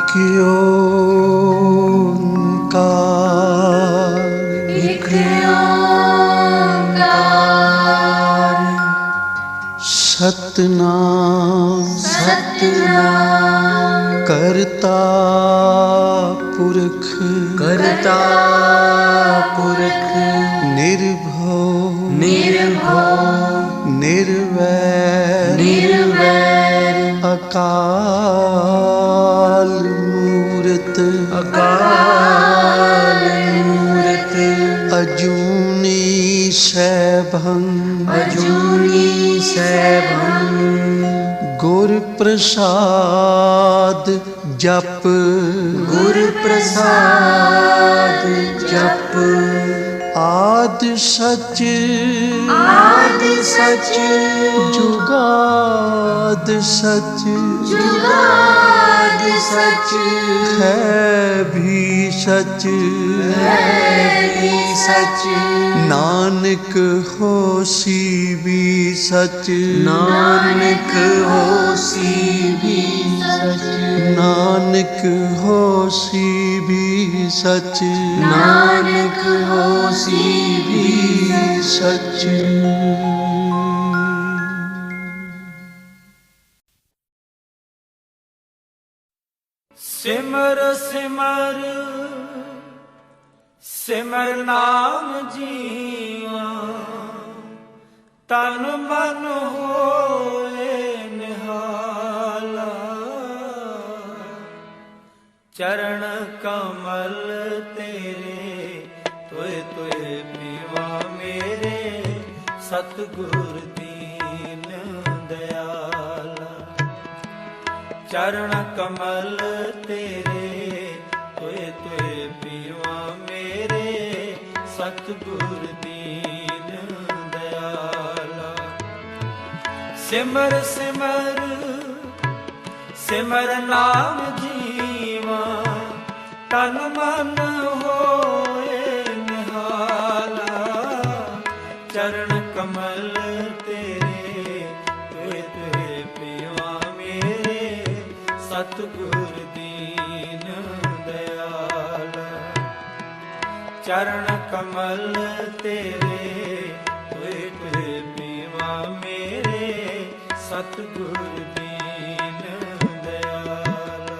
एक ओंकार, एक ओंकार, सतनाम सतनाम, करता पुरख, करता पुरख, निर्भव निर्भव, निर्वैर निर्वैर, अकाल मूरत, अकाल मूरत, अजूनी सैभं, अजूनी सैभं, गुर प्रसाद जप, गुर प्रसाद जप, आद सच, आद सच, जुगाद सच, जुगाद सच, है भी सच, है भी सच, नानक होसी भी सच, नानक होसी भी सच, नानक होसी भी सच, नानक होसी भी सच। सिमर सिमर सिमर नाम जीवा, तन मन होए निहाला, चरण कमल तेरे तुए तुए पीवा मेरे, सतगुर दीन दयाला। चरण कमल तेरे तुए तुए पीवा मेरे, सतगुर दीन दयाला। सिमर सिमर सिमर नाम जीवा, तन मन होए निहाला, चरण कमल तेरे तुए तुए पीवा मेरे, सतगुर दीन दयाला। चरण कमल तेरे तुए तुए पीवा मेरे, सतगुर दीन दयाला।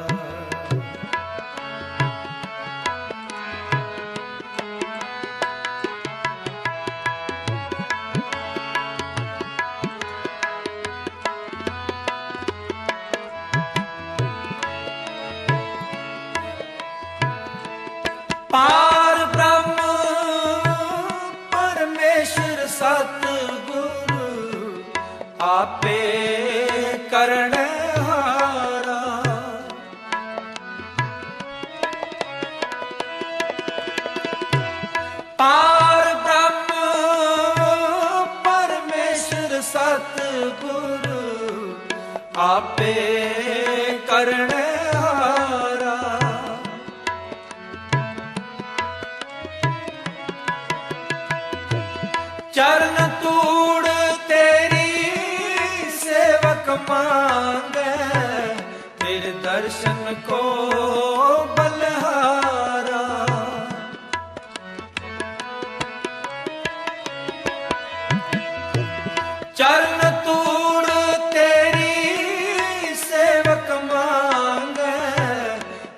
पार ब्रह्म परमेश्वर सतगुरु, आपे करण हारा। पार ब्रह्म परमेश्वर सतगुरु, आपे करण हारा। चरण तूड़ तेरी सेवक मांगे, तेरे दर्शन को बलहारा। चरण तूड़ तेरी सेवक मांगे,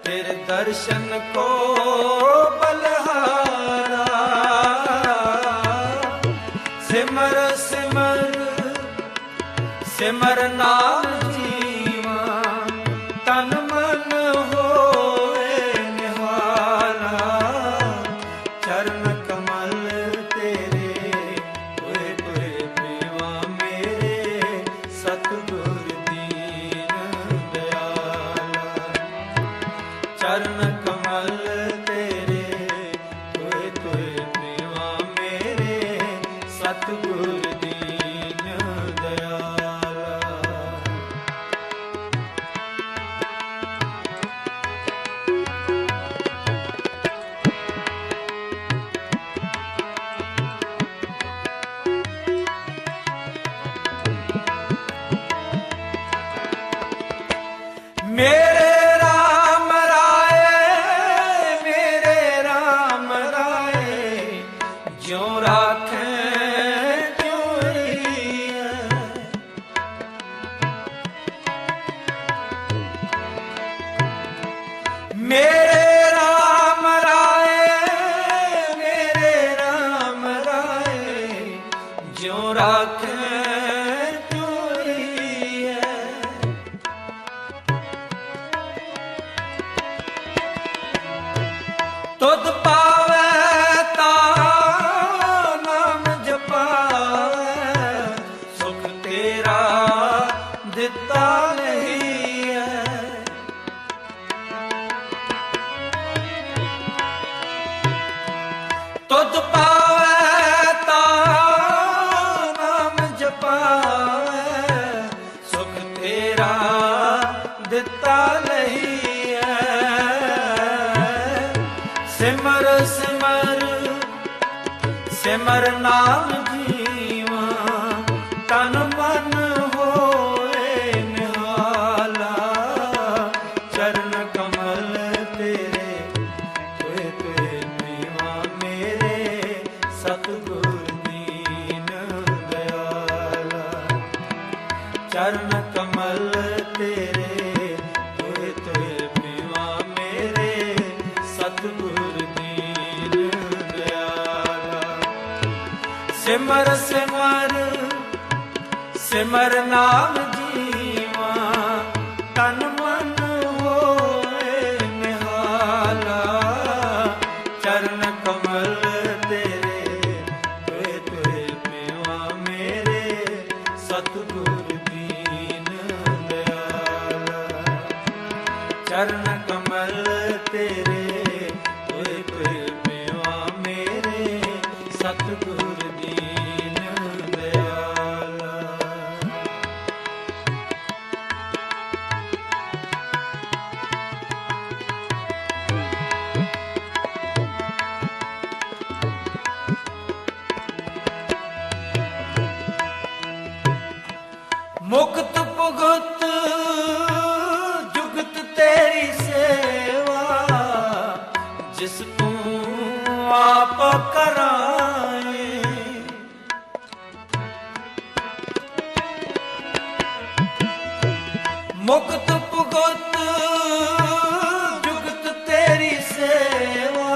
तेरे दर्शन को बलहारा। सिमर सिमर सिमर नाम जीवा, तन मन होए निहाला, चरण कमल तेरे तुए तुए पीवा मेरे, सतगुर दीन दयाला। चरण कमल तेरे तुए तुए पीवा मेरे, सतगुर दीन दयाला। मेरे राम ਜਿਉ ਰਾਖੈ ਚੋਰੀਐ। ਮੇਰੇ ਰਾਮ ਰਾਏ, ਮੇਰੇ ਰਾਮ ਰਾਏ, ਜਿਉ ਰਾਖੈ ਚੋਰੀਐ। ਤੁਧ ਪਾਵੈ ਤਾ ਨਾਮ ਜਪਾਵੈ, ਸੁਖ ਤੇਰਾ ਦਿੱਤਾ ਨਹੀਂ ਹੈ। ਤੁਧ ਪਾਵੈ ਤਾ ਨਾਮ ਜਪਾਵੈ, ਸੁਖ ਤੇਰਾ ਦਿੱਤਾ ਨਹੀਂ ਹੈ। ਸਿਮਰ ਸਿਮਰ ਸਿਮਰ ਨਾਮ ਜੀਵਾ, ਤਨ ਮਨ ਹੋਏ ਨਿਹਾਲਾ। ਚਰਨ ਕਮਲ ਤੇਰੇ ਤੋਏ ਤੋਏ ਮੇਵਾ ਮੇਰੇ, ਸਤਿਗੁਰ ਦੀਨ ਦਇਆਲਾ। ਚਰਨ ਕਮਲ ਤੇਰੇ ਤੋਏ ਤੋਏ ਮੇਵਾ ਮੇਰੇ, ਸਤਿਗੁਰ ਦੀਨ ਦਇਆਲਾ। ਸਿਮਰ ਸਿਮਰ ਸਿਮਰ ਨਾਮ ਜੀਵਾ, ਤਨ ਮਨ ਹੋਏ ਨਿਹਾਲਾ। ਚਰਨ ਕਮਲ ਤੇਰੇ ਤੋਏ ਤੋਏ ਮੇਵਾ ਮੇਰੇ, ਸਤਿਗੁਰ ਦੀਨ ਦਇਆਲਾ। ਚਰਨ ਕਮਲ ਤੇਰੇ ਤੋਏ ਤੋਏ ਮੇਵਾ ਮੇਰੇ, ਸਤਿਗੁਰ ਦੀਨ ਦਇਆਲਾ। ਮੁਕਤ ਭੁਗਤ ਜੁਗਤ ਤੇਰੀ ਸੇਵਾ, ਜਿਸ ਤੂੰ ਆਪ ਕਰਾਏ। ਮੁਕਤ ਭੁਗਤ ਜੁਗਤ ਤੇਰੀ ਸੇਵਾ,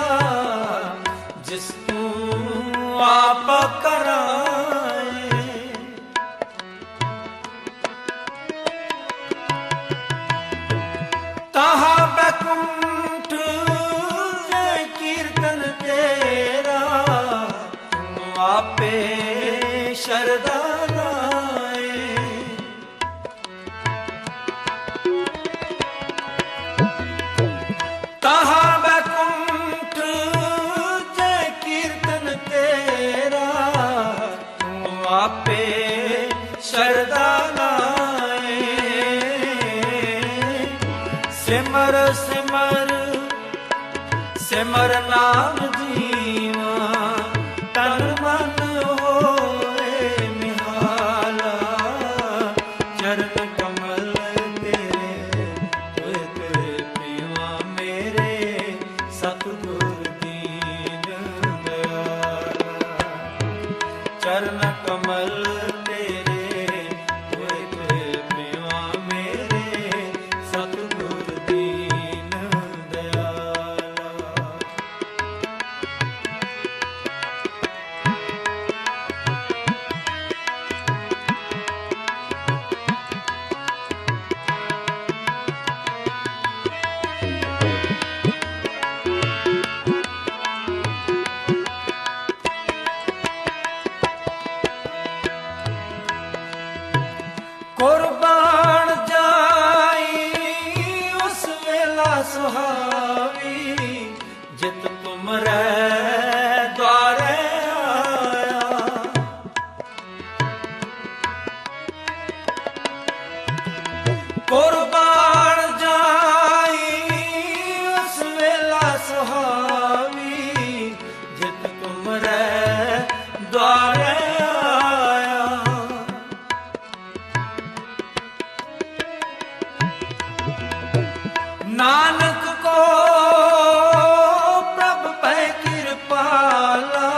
ਜਿਸ ਤੂੰ ਆਪ ਕਰਾਏ। ਤਾਹਾ ਬੈਕੁੰਠ ਜੈ ਕੀਰਤਨ ਤੇਰਾ, ਤੂੰ ਆਪੇ ਸ਼ਰਧਾ ਲਾਏ। ਤਾਹਾ ਬੈਕੁੰਠ ਜੈ ਕੀਰਤਨ ਤੇਰਾ, ਤੂੰ ਆਪੇ ਸ਼ਰਧਾ ਲਾਏ। ਸਿਮਰ ਸਿਮਰ ਸਿਮਰ ਨਾਮ ਜੀਵਾ, ਤਨ ਮਨ ਹੋਏ ਨਿਹਾਲਾ। ਚਰਨ ਕਮਲ ਤੇਰੇ ਤੋਏ ਤੋਏ ਮੇਵਾ ਮੇਰੇ, ਸਤਿਗੁਰ ਦੀਨ ਦਇਆਲਾ। ਚਰਨ ਕਮਲ ਤੇਰੇ ਤੋਏ ਤੋਏ ਮੇਵਾ ਮੇਰੇ, ਸਤਿਗੁਰ ਦੀਨ ਦਇਆਲਾ। ਕੁਰਬਾਨ ਜਾਈ ਉਸ ਵੇਲਾ ਸੁਹਾਵੀ, ਜਿਤ ਤੁਮਰੇ ਦੁਆਰੇ ਆਇਆ। ਕੁਰਬਾਨ ਜਾਈ ਉਸ ਵੇਲਾ ਸੁਹਾਵੀ, ਜਿਤ ਤੁਮਰੇ ਦੁਆਰੇ ਆਇਆ। ਨਾਨਕ ਕੋ ਪ੍ਰਭ ਪੈ ਕਿਰਪਾਲਾ,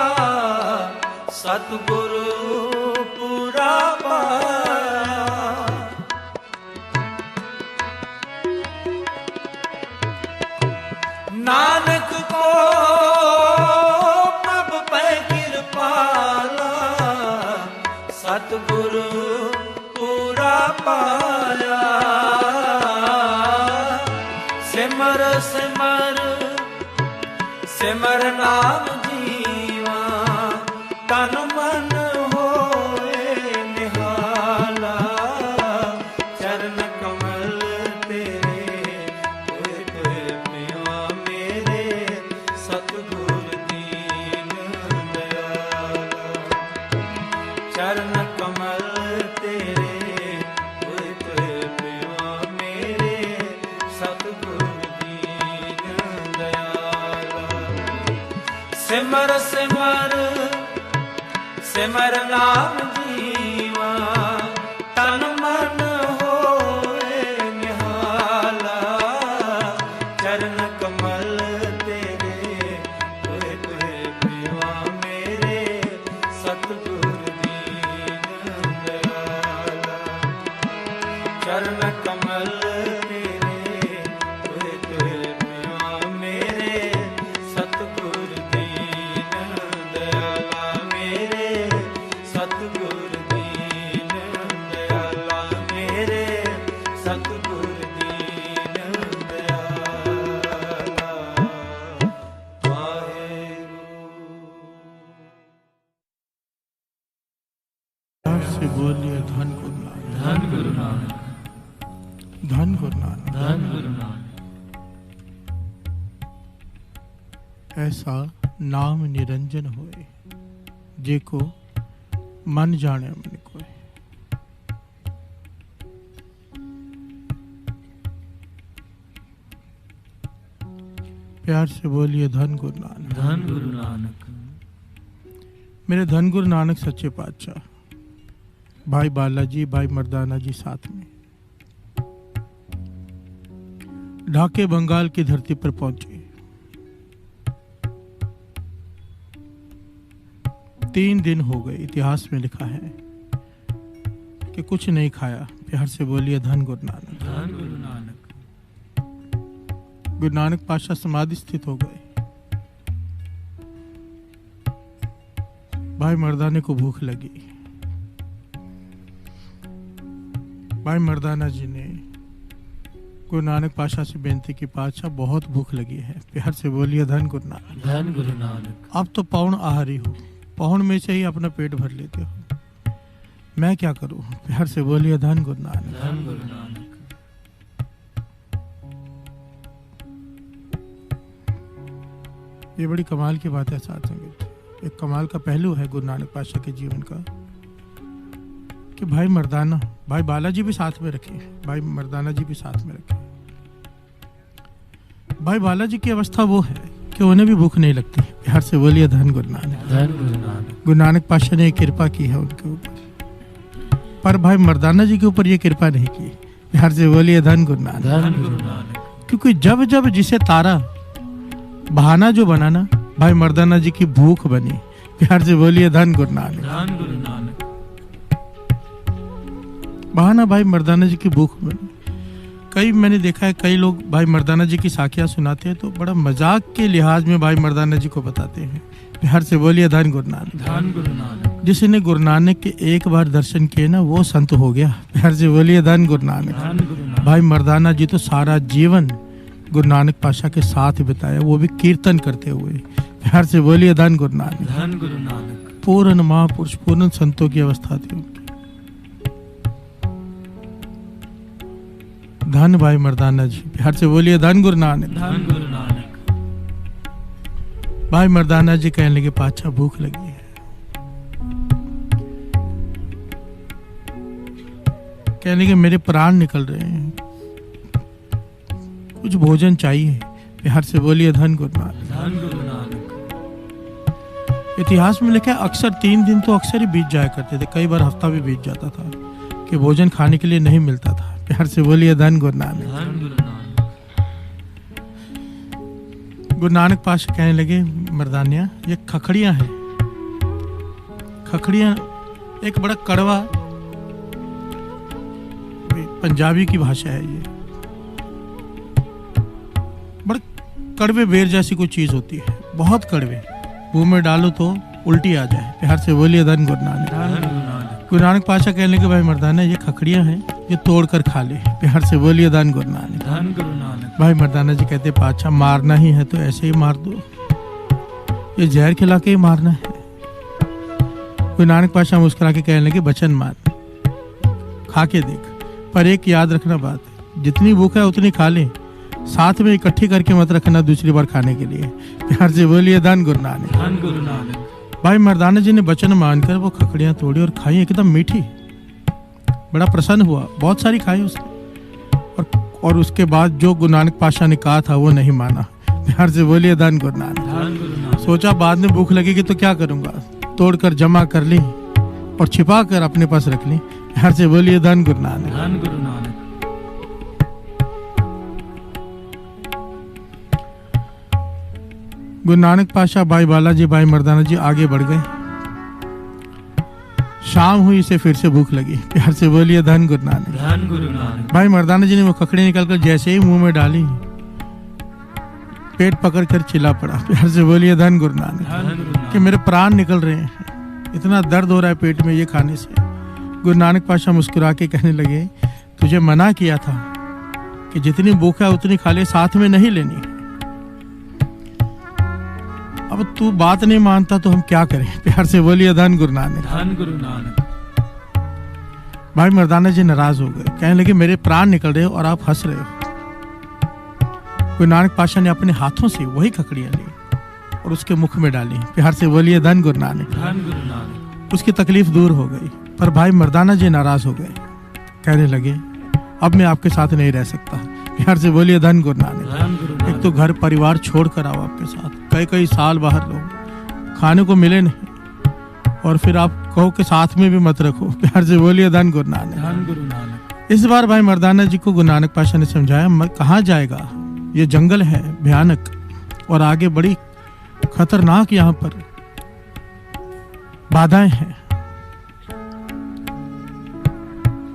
ਸਤਿਗੁਰੂ ਪੂਰਾ ਪਾਇਆ। ਨਾਨਕ ਕੋ ਪ੍ਰਭ ਪੈ ਕਿਰਪਾਲਾ, ਸਤਿਗੁਰੂ ਪੂਰਾ ਪਾਇਆ। ਸਿਮਰ ਸਿਮਰ ਸਿਮਰ ਨਾਮ ਜੀਵਾ, ਤਨ ਮਨ ਹੋਏ ਨਿਹਾਲਾ। ਚਰਨ ਕਮਲ ਤੇਰੇ ਹੋਏ ਤੋਏ ਪਿਆ ਮੇਰੇ, ਸਤਿਗੁਰ ਦੀਨ ਦਇਆਲਾ। ਚਰਨ ਕਮਲ ਤੇਰੇ ਹੋਏ ਤੋਏ ਪਿਆ ਮੇਰੇ, ਸਤਿਗੁਰ ਦੀਨ ਦਇਆਲਾ। ਸਿਮਰ ਸਿਮਰ ਸਿਮਰ ਨਾਮ ਜੀਵਾ, ਤਨ ਮਨ ਹੋਏ ਨਿਹਾਲਾ। ਚਰਨ ਕਮਲ ਤੇਰੇ ਹੋਏ ਤੋਏ ਪਿਆ ਮੇਰੇ, ਸਤਿਗੁਰ ਦੀਨ ਦਇਆਲਾ। ਚਰਨ ਕਮਲ ਤੇਰੇ ਹੋਏ ਤੋਏ ਪਿਆ ਮੇਰੇ, ਸਤਿਗੁਰ ਦੀਨ ਦਇਆਲਾ। ਮੇਰੇ ਸਤਿਗੁਰ ਦੀਨ ਦਇਆਲਾ, ਮੇਰੇ ਸਤਿਗੁਰ ਦੀਨ ਦਇਆਲਾ। ਵਾਹਿਗੁਰੂ। से बोलिए धन गुरु नानक, धन गुरु नानक, धन गुरु नानक। धन गुरु नानक। ऐसा नाम निरंजन होए, जेको मन जाने मन कोय। प्यार से बोलिए धन गुरु नानक। धन गुरु नानक। मेरे धन गुरु नानक सच्चे पातशाह, भाई बालाजी, भाई मर्दाना जी साथ में ढाके बंगाल की धरती पर पहुंचे। 3 दिन हो गए। इतिहास में लिखा है कि कुछ नहीं खाया। प्यार से बोलिए धन गुरु नानक। धन गुरु नानक। गुरु नानक पातशाह समाधि स्थित हो गए। भाई मर्दाने को भूख लगी। भाई मर्दाना जी ने गुरु नानक पातशाह से बेनती की, पातशाह बहुत भूख लगी है। प्यार से बोलिए धन गुरु नानक। धन गुरु नानक। अब तो पौन आहारी हो, पौन में से ही अपना पेट भर लेते हो, मैं क्या करूं? प्यार से बोलिए धन गुरु नानक। धन गुरु नानक। ये बड़ी कमाल की बात है साथ संगत। एक कमाल का पहलू है गुरु नानक पातशाह के जीवन का कि भाई मर्दाना, भाई बालाजी भी साथ में रखे, भाई मर्दाना जी भी साथ में रखे। भाई बालाजी की अवस्था वो है कि उन्हें भी भूख नहीं लगती। प्यार से बोलिए धन गुरु नानक। धन गुरु नानक। गुरु नानक पातशाह ने कृपा की है उनके ऊपर, पर भाई मर्दाना जी के ऊपर ये कृपा नहीं की। प्यार से बोलिए धन गुरु नानक। धन गुरु नानक। क्योंकि जब जब जिसे तारा बहाना जो बना ना, भाई मर्दाना जी की भूख बनी। प्यार से बोलिए धन गुरु नानक। धन गुरु नानक। बहाना भाई मर्दाना जी की भूख बनी। कई मैंने देखा है, कई लोग भाई मर्दाना जी की साखियां सुनाते हैं तो बड़ा मजाक के लिहाज में भाई मर्दाना जी को बताते हैं। प्यार से बोलिए धन गुरु नानक। धन गुरु नानक। जिसने गुरु नानक के एक बार दर्शन किए ना, वो संत हो गया। प्यार से बोलिए धन गुरु नानक। धन गुरु नानक। भाई मर्दाना जी तो सारा जीवन गुरु नानक पातशाह के साथ बिताया, वो भी कीर्तन करते हुए। प्यार से बोलिए धन गुरु नानक। धन गुरु नानक। पूर्ण महापुरुष, पूर्ण संतों की अवस्था थी उनकी। धन भाई मर्दाना जी। प्यार से बोलिए धन गुरु नानक। धन गुरु नानक। भाई मर्दाना जी कहने लगे, पातशाह भूख लगी है। कहने लगे मेरे प्राण निकल रहे हैं, कुछ भोजन चाहिए। प्यार से बोलिए धन गुरु नानक। धन गुरु नानक। इतिहास में लिखा है अक्सर 3 दिन तो अक्सर ही बीत जाया करते थे, कई बार हफ्ता भी बीत जाता था कि भोजन खाने के लिए नहीं मिलता था। प्यार से बोलिए धन गुरु नानक। धन गुरु नानक। गुरु नानक पातशाह कहने लगे, मर्दानिया ये खखड़ियां हैं, खखड़ियाँ एक बड़ा कड़वा, पंजाबी की भाषा है ये, बड़े कड़वे बेर जैसी कोई चीज होती है, बहुत कड़वे, मुंह में डालो तो उल्टी आ जाए। प्यार से बोलिए धन गुरु नानक। गुरु नानक पातशाह कहने के भाई मर्दाना ये खखड़ियाँ हैं, ये तोड़ कर खा ले। प्यार से बोलिए धन गुरु नानक। भाई मर्दाना जी कहते पातशाह मारना ही है तो ऐसे ही मार दो, ये जहर खिला के ही मारना है। गुरु नानक पातशाह मुस्कुरा के कहने लगे वचन मान, खा के देख, पर एक याद रखना बात, जितनी भूख है उतनी खा ले, साथ में इकट्ठी करके मत रखना दूसरी बार खाने के लिए। प्यार से बोलिए धन गुरु नानक। भाई मर्दाना जी ने वचन मानकर वो खखड़ियां तोड़ी और खाई, एकदम मीठी, बड़ा प्रसन्न हुआ, बहुत सारी खाई उसने। और उसके बाद जो गुरु नानक पातशाह ने कहा था वो नहीं माना। प्यार से बोलिए धन गुरु नानक। सोचा बाद में भूख लगेगी तो क्या करूंगा, तोड़कर जमा कर ली और छिपा कर अपने पास रख ली। प्यार से बोलिए धन गुरु नानक। गुरु नानक पातशाह, भाई बालाजी, भाई मर्दाना जी आगे बढ़ गए। शाम हुई, इसे फिर से भूख लगी। प्यार से बोलिए धन गुरु नानक। भाई मर्दाना जी ने वो खखड़ी निकालकर जैसे ही मुंह में डाली, पेट पकड़ कर चिल्ला पड़ा। प्यार से बोलिए धन गुरु नानक कि मेरे प्राण निकल रहे हैं, इतना दर्द हो रहा है पेट में ये खाने से। गुरु नानक पातशाह मुस्कुरा के कहने लगे तुझे मना किया था कि जितनी भूख है उतनी खा ले, साथ में नहीं लेनी। अब तू बात नहीं मानता तो हम क्या करें। प्यार से बोलिए धन गुरु नानक। भाई मर्दाना जी नाराज हो गए, कहने लगे मेरे प्राण निकल रहे हो और आप हंस रहे हो। गुरु नानक पातशाह ने अपने हाथों से वही खखड़ियां ली और उसके मुख में डाली। प्यार से बोलिए धन गुरु नानक। उसकी तकलीफ दूर हो गई, पर भाई मर्दाना जी नाराज हो गए, कहने लगे अब मैं आपके साथ नहीं रह सकता। प्यार से बोलिए धन गुरु नानक। एक तो घर परिवार छोड़ कर आओ आपके साथ, कई साल बाहर रहो, खाने को मिले नहीं, और फिर आप कहो कि साथ में भी मत रखो। प्यार से बोलिए धन गुरु नानक। इस बार भाई मर्दाना जी को गुरु नानक पातशाह ने समझाया कहाँ जाएगा, ये जंगल है भयानक और आगे बड़ी खतरनाक यहाँ पर बाधाएं हैं।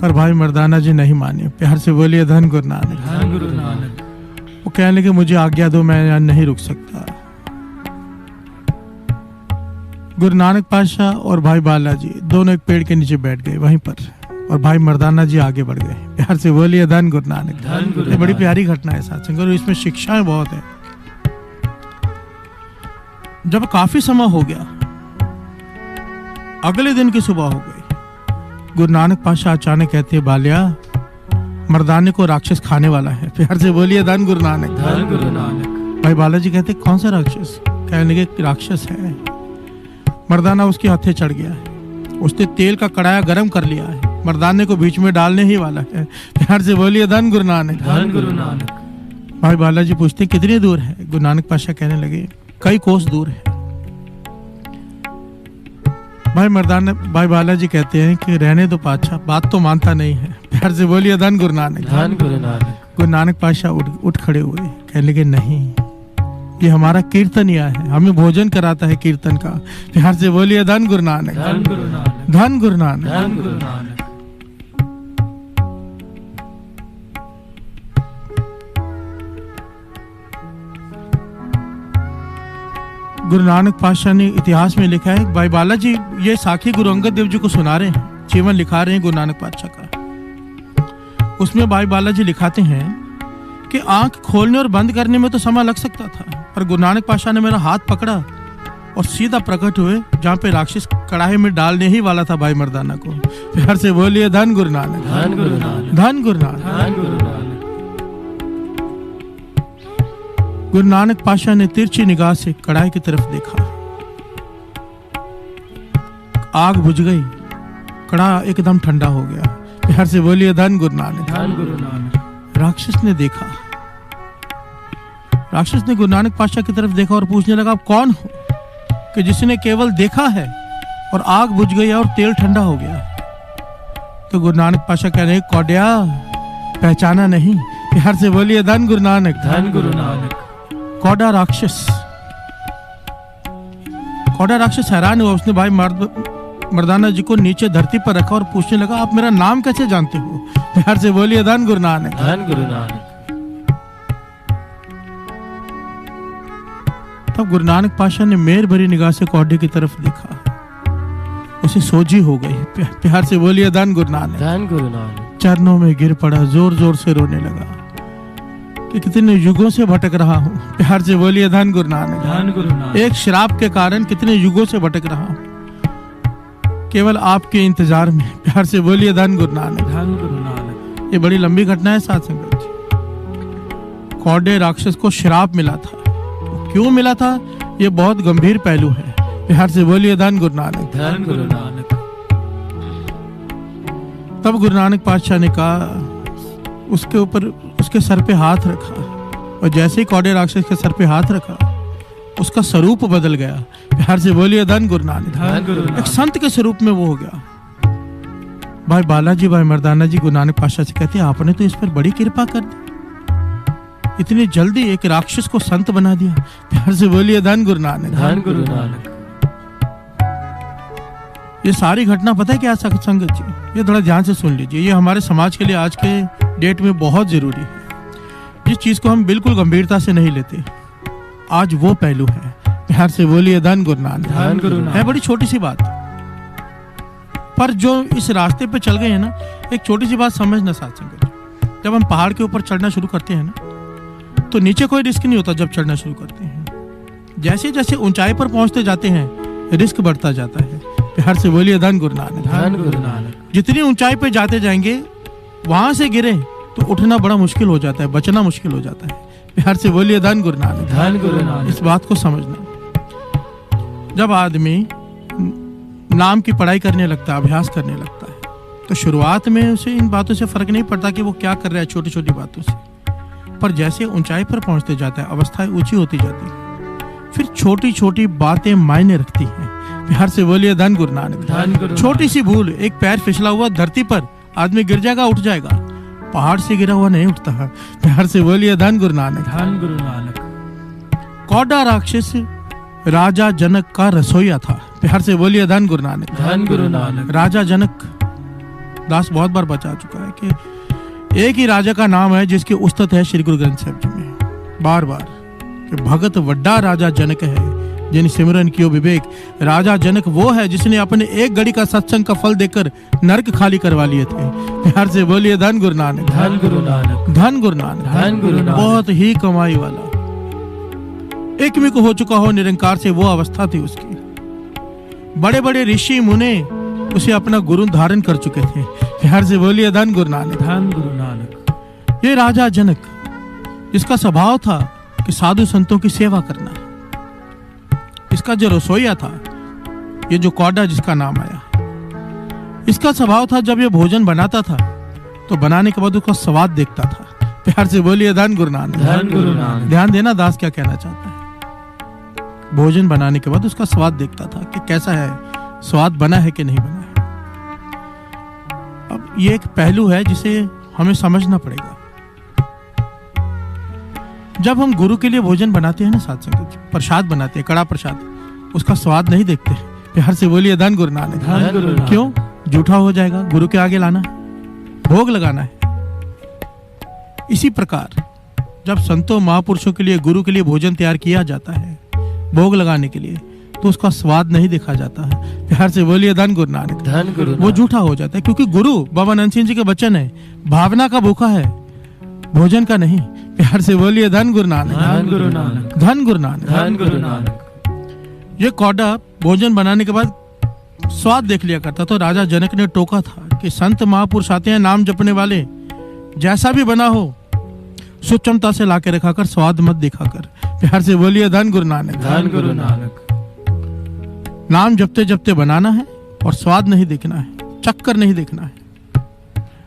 पर भाई मर्दाना जी नहीं माने। प्यार से बोलिए धन गुरु नानक। वो कहने लगे मुझे आज्ञा दो, मैं यहाँ नहीं रुक सकता। गुरु नानक पातशाह और भाई बालाजी दोनों एक पेड़ के नीचे बैठ गए वहीं पर, और भाई मर्दाना जी आगे बढ़ गए। प्यार से बोलिए धन गुरु नानक। ये बड़ी प्यारी घटना है सत्संग, और इसमें शिक्षाएं बहुत है। जब काफी समय हो गया, अगले दिन की सुबह हो गई, गुरु नानक पातशाह अचानक कहते हैं बालिया मर्दाने को राक्षस खाने वाला है। प्यार से बोलिए धन गुरु नानक। भाई बालाजी कहते कौन सा राक्षस? कहने लगे राक्षस है। मर्दाना उसके हाथे चढ़ गया है, उसने तेल का कड़ाया गर्म कर लिया है, मर्दाने को बीच में डालने ही वाला है। प्यार से बोलिए धन गुरु नानक। भाई बालाजी पूछते कितनी दूर है? गुरु नानक पातशाह कहने लगे कई कोस दूर है। भाई बालाजी कहते हैं कि रहने दो पातशाह, बात तो मानता नहीं है। प्यार से बोलिए धन गुरु नानक। गुरु नानक पातशाह उठ खड़े हुए, कहने लगे नहीं, ये हमारा कीर्तनिया है, हमें भोजन कराता है कीर्तन का। प्यार से बोलिए धन गुरु नानक। धन गुरु नानक। गुरु नानक पातशाह ने इतिहास में लिखा है, भाई बालाजी ये साखी गुरु अंगद देव जी को सुना रहे हैं, जीवन लिखा रहे हैं गुरु नानक पातशाह का। उसमें भाई बालाजी लिखाते हैं कि आंख खोलने और बंद करने में तो समय लग सकता था, पर गुरु नानक पातशाह ने मेरा हाथ पकड़ा और सीधा प्रकट हुए जहाँ पे राक्षस कड़ाहे में डालने ही वाला था भाई मर्दाना को। प्यार से बोलिए धन गुरु नानक। धन गुरु नानक। गुरु नानक पातशाह ने तिरछी निगाह से कड़ाई की तरफ देखा, आग बुझ गई, कड़ा एकदम ठंडा हो गया। प्यार से बोलिए धन गुरु नानक। राक्षस ने देखा, राक्षस ने गुरु नानक पातशाह की तरफ देखा और पूछने लगा आप कौन हो कि जिसने केवल देखा है और आग बुझ गई और तेल ठंडा हो गया? तो गुरु नानक पातशाह कह रहे कौडिया पहचाना नहीं? प्यार से बोलिए धन गुरु नानक। धन गुरु नानक। कौड़ा राक्षस हैरान हुआ, उसने भाई मर्दाना जी को नीचे धरती पर रखा और पूछने लगा, आप मेरा नाम कैसे जानते हो? प्यार से बोलिए धन गुरु नानक। धन गुरु नानक। तब गुरु नानक पाशाह ने मेहर भरी निगाह से कौडे की तरफ देखा, उसे सोजी हो गई। प्यार से बोलिए धन गुरु नानक। धन गुरु नानक। चरणों में गिर पड़ा, जोर जोर से रोने लगा कि कितने युगों से भटक रहा हूँ। प्यार से बोलिए धन गुरु नानक। धन गुरु नानक। एक श्राप के कारण कितने युगों से भटक रहा हूँ, केवल आपके इंतजार में। प्यार से बोलिए धन गुरु नानक। धन गुरु नानक। ये बड़ी लंबी घटना है साथ संगत जी। कौडे राक्षस को श्राप मिला था, क्यों मिला था ये बहुत गंभीर पहलू है। प्यार से बोलिए धन गुरु नानक। धन गुरु नानक। तब गुरु नानक पातशाह ने कहा, उसके ऊपर उसके सर पे हाथ रखा, और जैसे ही कौडे राक्षस के सर पे हाथ रखा उसका स्वरूप बदल गया। प्यार से बोलिए धन गुरु नानक। धन गुरु एक नानक। संत के स्वरूप में वो हो गया। भाई बालाजी, भाई मर्दाना जी गुरु नानक पातशाह से कहते हैं, आपने तो इस पर बड़ी कृपा कर दी, इतनी जल्दी एक राक्षस को संत बना दिया। प्यार से बोलिए धन गुरु नानक। धन गुरु नानक। ये सारी घटना पता है क्या संगत जी, ये थोड़ा ध्यान से सुन लीजिए, ये हमारे समाज के लिए आज के डेट में बहुत जरूरी है। जिस चीज को हम बिल्कुल गंभीरता से नहीं लेते, आज वो पहलू है। प्यार से बोलिए धन गुरु नानक। धन गुरु नानक। है बड़ी छोटी सी बात, पर जो इस रास्ते पे चल गए हैं ना, एक छोटी सी बात समझना साथ संगत जी। जब हम पहाड़ के ऊपर चढ़ना शुरू करते हैं ना, तो नीचे कोई रिस्क नहीं होता। जब चढ़ना शुरू करते हैं, जैसे जैसे ऊंचाई पर पहुंचते जाते हैं, रिस्क बढ़ता जाता है। प्यार से बोलिए धन गुरु नानक। धन गुरु नानक। जितनी ऊंचाई पे जाते जाएंगे, वहां से गिरे तो उठना बड़ा मुश्किल हो जाता है, बचना मुश्किल हो जाता है। प्यार से बोलिए धन गुरु नानक। धन गुरु नानक। इस बात को समझना। जब आदमी नाम की पढ़ाई करने लगता है, अभ्यास करने लगता है, तो शुरुआत में उसे इन बातों से फर्क नहीं पड़ता कि वो क्या कर रहा है, छोटी छोटी बातों से। पर जैसे ऊंचाई पर पहुंचते जाता है, अवस्थाएं ऊंची होती जाती है, फिर छोटी छोटी बातें मायने रखती हैं। प्यार से बोलिए धन गुरु नानक। धन गुरु छोटी सी भूल, एक पैर फिसला हुआ धरती पर, आदमी गिर जाएगा, उठ जाएगा। पहाड़ से गिरा हुआ नहीं उठता है। प्यार से बोलिए धन गुरु नानक। धन गुरु नानक। कौडा राक्षस राजा जनक का रसोईया था। प्यार से बोलिए धन गुरु नानक। धन गुरु नानक। राजा जनक दास बहुत बार बचा चुका है कि एक ही राजा का नाम है जिसकी उस्तत है श्री गुरु ग्रंथ साहिब जी में, बार बार, कि भगत वड्डा राजा जनक है जिन सिमरन कियो विवेक। राजा जनक वो है जिसने अपने एक घड़ी का सत्संग का फल देकर नरक खाली करवा लिए थे। प्यार से बोलिए धन गुरु नानक। धन गुरु नानक। धन गुरु नानक। धन गुरु नानक। बहुत ही कमाई वाला, एकमिक हो चुका हो निरंकार से, वो अवस्था थी उसकी। बड़े बड़े ऋषि मुने उसे अपना गुरु धारण कर चुके थे। प्यार से बोलिए धन गुरु नानक। धन गुरु नानक। ये राजा जनक जिसका स्वभाव था कि साधु संतों की सेवा करना, इसका जो रसोईया था, ये जो कौडा जिसका नाम आया, इसका स्वभाव था जब ये भोजन बनाता था तो बनाने के बाद उसका स्वाद देखता था। प्यार से बोलिए धन गुरु नानक। धन गुरु नानक। ध्यान देना दास क्या कहना चाहता है। भोजन बनाने के बाद उसका स्वाद देखता था कि कैसा है, स्वाद बना है कि नहीं बना है। अब ये एक पहलू है जिसे हमें समझना पड़ेगा। जब हम गुरु के लिए भोजन बनाते हैं ना साथ संगत, प्रसाद बनाते हैं, कड़ा प्रसाद, उसका स्वाद नहीं देखते। प्यार से बोलिए धन गुरु नानक। धन गुरु नानक। क्यों? जूठा हो जाएगा, गुरु के आगे लाना है, भोग लगाना है। इसी प्रकार जब संतों महापुरुषों के लिए, गुरु के लिए भोजन तैयार किया जाता है भोग लगाने के लिए, तो उसका स्वाद नहीं देखा जाता है। प्यार से बोलिए धन गुरु नानक। धन गुरु वो झूठा हो जाता है, क्योंकि गुरु बाबा नंद सिंह जी के वचन है, भावना का भूखा है, भोजन का नहीं। प्यार से बोलिए धन गुरु नानक। धन गुरु नानक। धन गुरु नानक। धन गुरु नानक। ये कौडा भोजन बनाने के बाद स्वाद देख लिया करता, तो राजा जनक ने टोका था कि संत महापुरुष आते हैं नाम जपने वाले, जैसा भी बना हो सुचमता से लाके रखा कर, स्वाद मत दिखा कर। प्यार से बोलिए धन गुरु नानक। धन गुरु नानक। नाम जपते जपते बनाना है और स्वाद नहीं देखना है, चक्कर नहीं देखना है।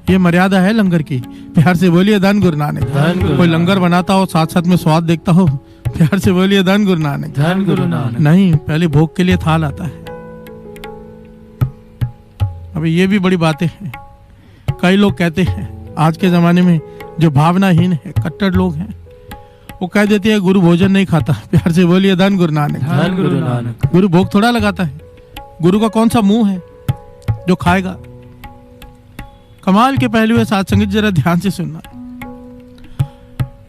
ये मर्यादा है लंगर की। प्यार से बोलिए धन गुरु नानक। धन गुरु कोई लंगर बनाता हो साथ साथ में स्वाद देखता हो, प्यार से बोलिए धन गुरु नानक। धन गुरु नानक। नहीं, पहले भोग के लिए थाल आता है। अभी ये भी बड़ी बातें हैं। कई लोग कहते हैं आज के जमाने में जो भावनाहीन है, कट्टर लोग हैं, वो कह देते हैं गुरु भोजन नहीं खाता। प्यार से बोलिए धन गुरु नानक। धन गुरु नानक। गुरु भोग थोड़ा लगाता है, गुरु का कौन सा मुंह है जो खाएगा। कमाल के पहलू है साथ संगत, जरा ध्यान से सुनना।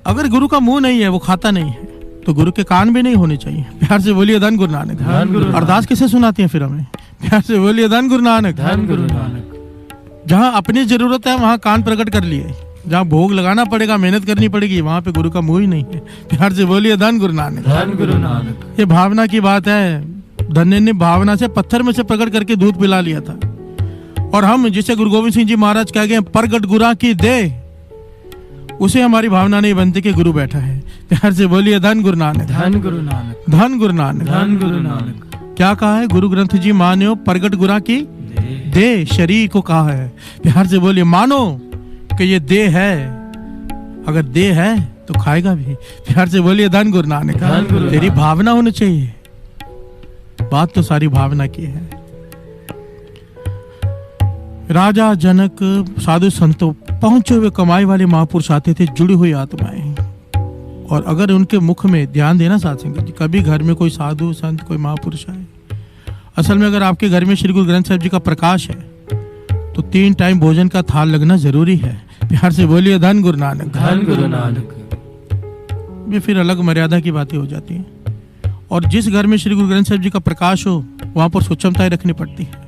अगर गुरु का मुंह नहीं है, वो खाता नहीं है, तो गुरु के कान भी नहीं होने चाहिए। प्यार से बोलिए धन गुरु नानक। अरदास किसे सुनाते हैं फिर हमें? प्यार से बोलिए धन गुरु नानक। धन गुरु नानक। जहाँ अपनी जरूरत है वहाँ कान प्रकट कर लिए, जहाँ भोग लगाना पड़ेगा, मेहनत करनी पड़ेगी, वहाँ पे गुरु का मुंह ही नहीं है। प्यार से बोलिए धन गुरु नानक। धन गुरु नानक। ये भावना की बात है। धन्य ने भावना से पत्थर में से प्रकट करके दूध पिला लिया था। और हम जिसे गुरु गोविंद सिंह जी महाराज कह गए प्रगट गुरा की दे, उसे हमारी भावना नहीं बनती कि गुरु बैठा है। प्यार से बोलिए धन गुरु नानक। धन गुरु नानक। धन गुरु नानक। धन गुरु नानक। क्या कहा है गुरु ग्रंथ जी? मानो प्रगट गुरा की दे, शरीर को कहा है। प्यार से बोलिए मानो कि ये दे है, अगर दे है तो खाएगा भी। प्यार से बोलिए धन गुरु नानक। धन गुरु तेरी नानक। भावना होनी चाहिए। बात तो सारी भावना की है। राजा जनक, साधु संतों, पहुंचे हुए कमाई वाले महापुरुष आते थे, जुड़ी हुई आत्माएं। और अगर उनके मुख में ध्यान देना साथ संगत जी, कभी घर में कोई साधु संत, कोई महापुरुष आए, असल में अगर आपके घर में श्री गुरु ग्रंथ साहिब जी का प्रकाश है तो 3 टाइम भोजन का थाल लगना जरूरी है। प्यार से बोलिए धन गुरु नानक। धन गुरु नानक। ये फिर अलग मर्यादा की बातें हो जाती हैं। और जिस घर में श्री गुरु ग्रंथ साहिब जी का प्रकाश हो, वहां पर सूक्ष्मताएं रखनी पड़ती है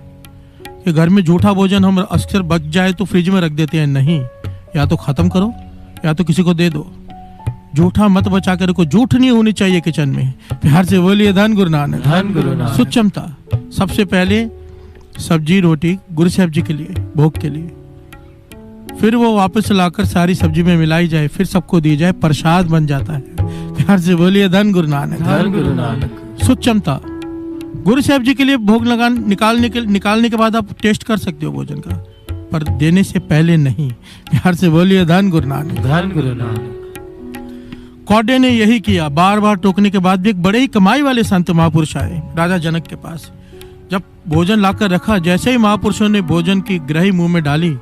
कि घर में जूठा भोजन हम अक्सर बच जाए तो फ्रिज में रख देते हैं। नहीं, या तो खत्म करो या तो किसी को दे दो। जूठा मत बचा कर रखो, जूठ नहीं होनी चाहिए किचन में। प्यार से बोलिए धन गुरु नानक। धन गुरु नानक। सूक्ष्मता। सबसे पहले सब्जी रोटी गुरु साहब जी के लिए, भोग के लिए, फिर वो वापस लाकर सारी सब्जी में मिलाई जाए, फिर सबको दी जाए, प्रसाद बन जाता है। प्यार से बोलिए धन गुरु नानक। धन गुरु नानक। सूक्ष्मता। गुरु साहब जी के लिए भोग लगा निकालने के बाद आप टेस्ट कर सकते हो भोजन का, पर देने से पहले नहीं। प्यार से बोलिए धन गुरु नानक। धन गुरु नानक। कौडे ने यही किया। बार बार टोकने के बाद भी एक बड़े ही कमाई वाले संत महापुरुष आए राजा जनक के पास। जब भोजन लाकर रखा, जैसे ही महापुरुषों ने भोजन की ग्रही मुंह में डाली,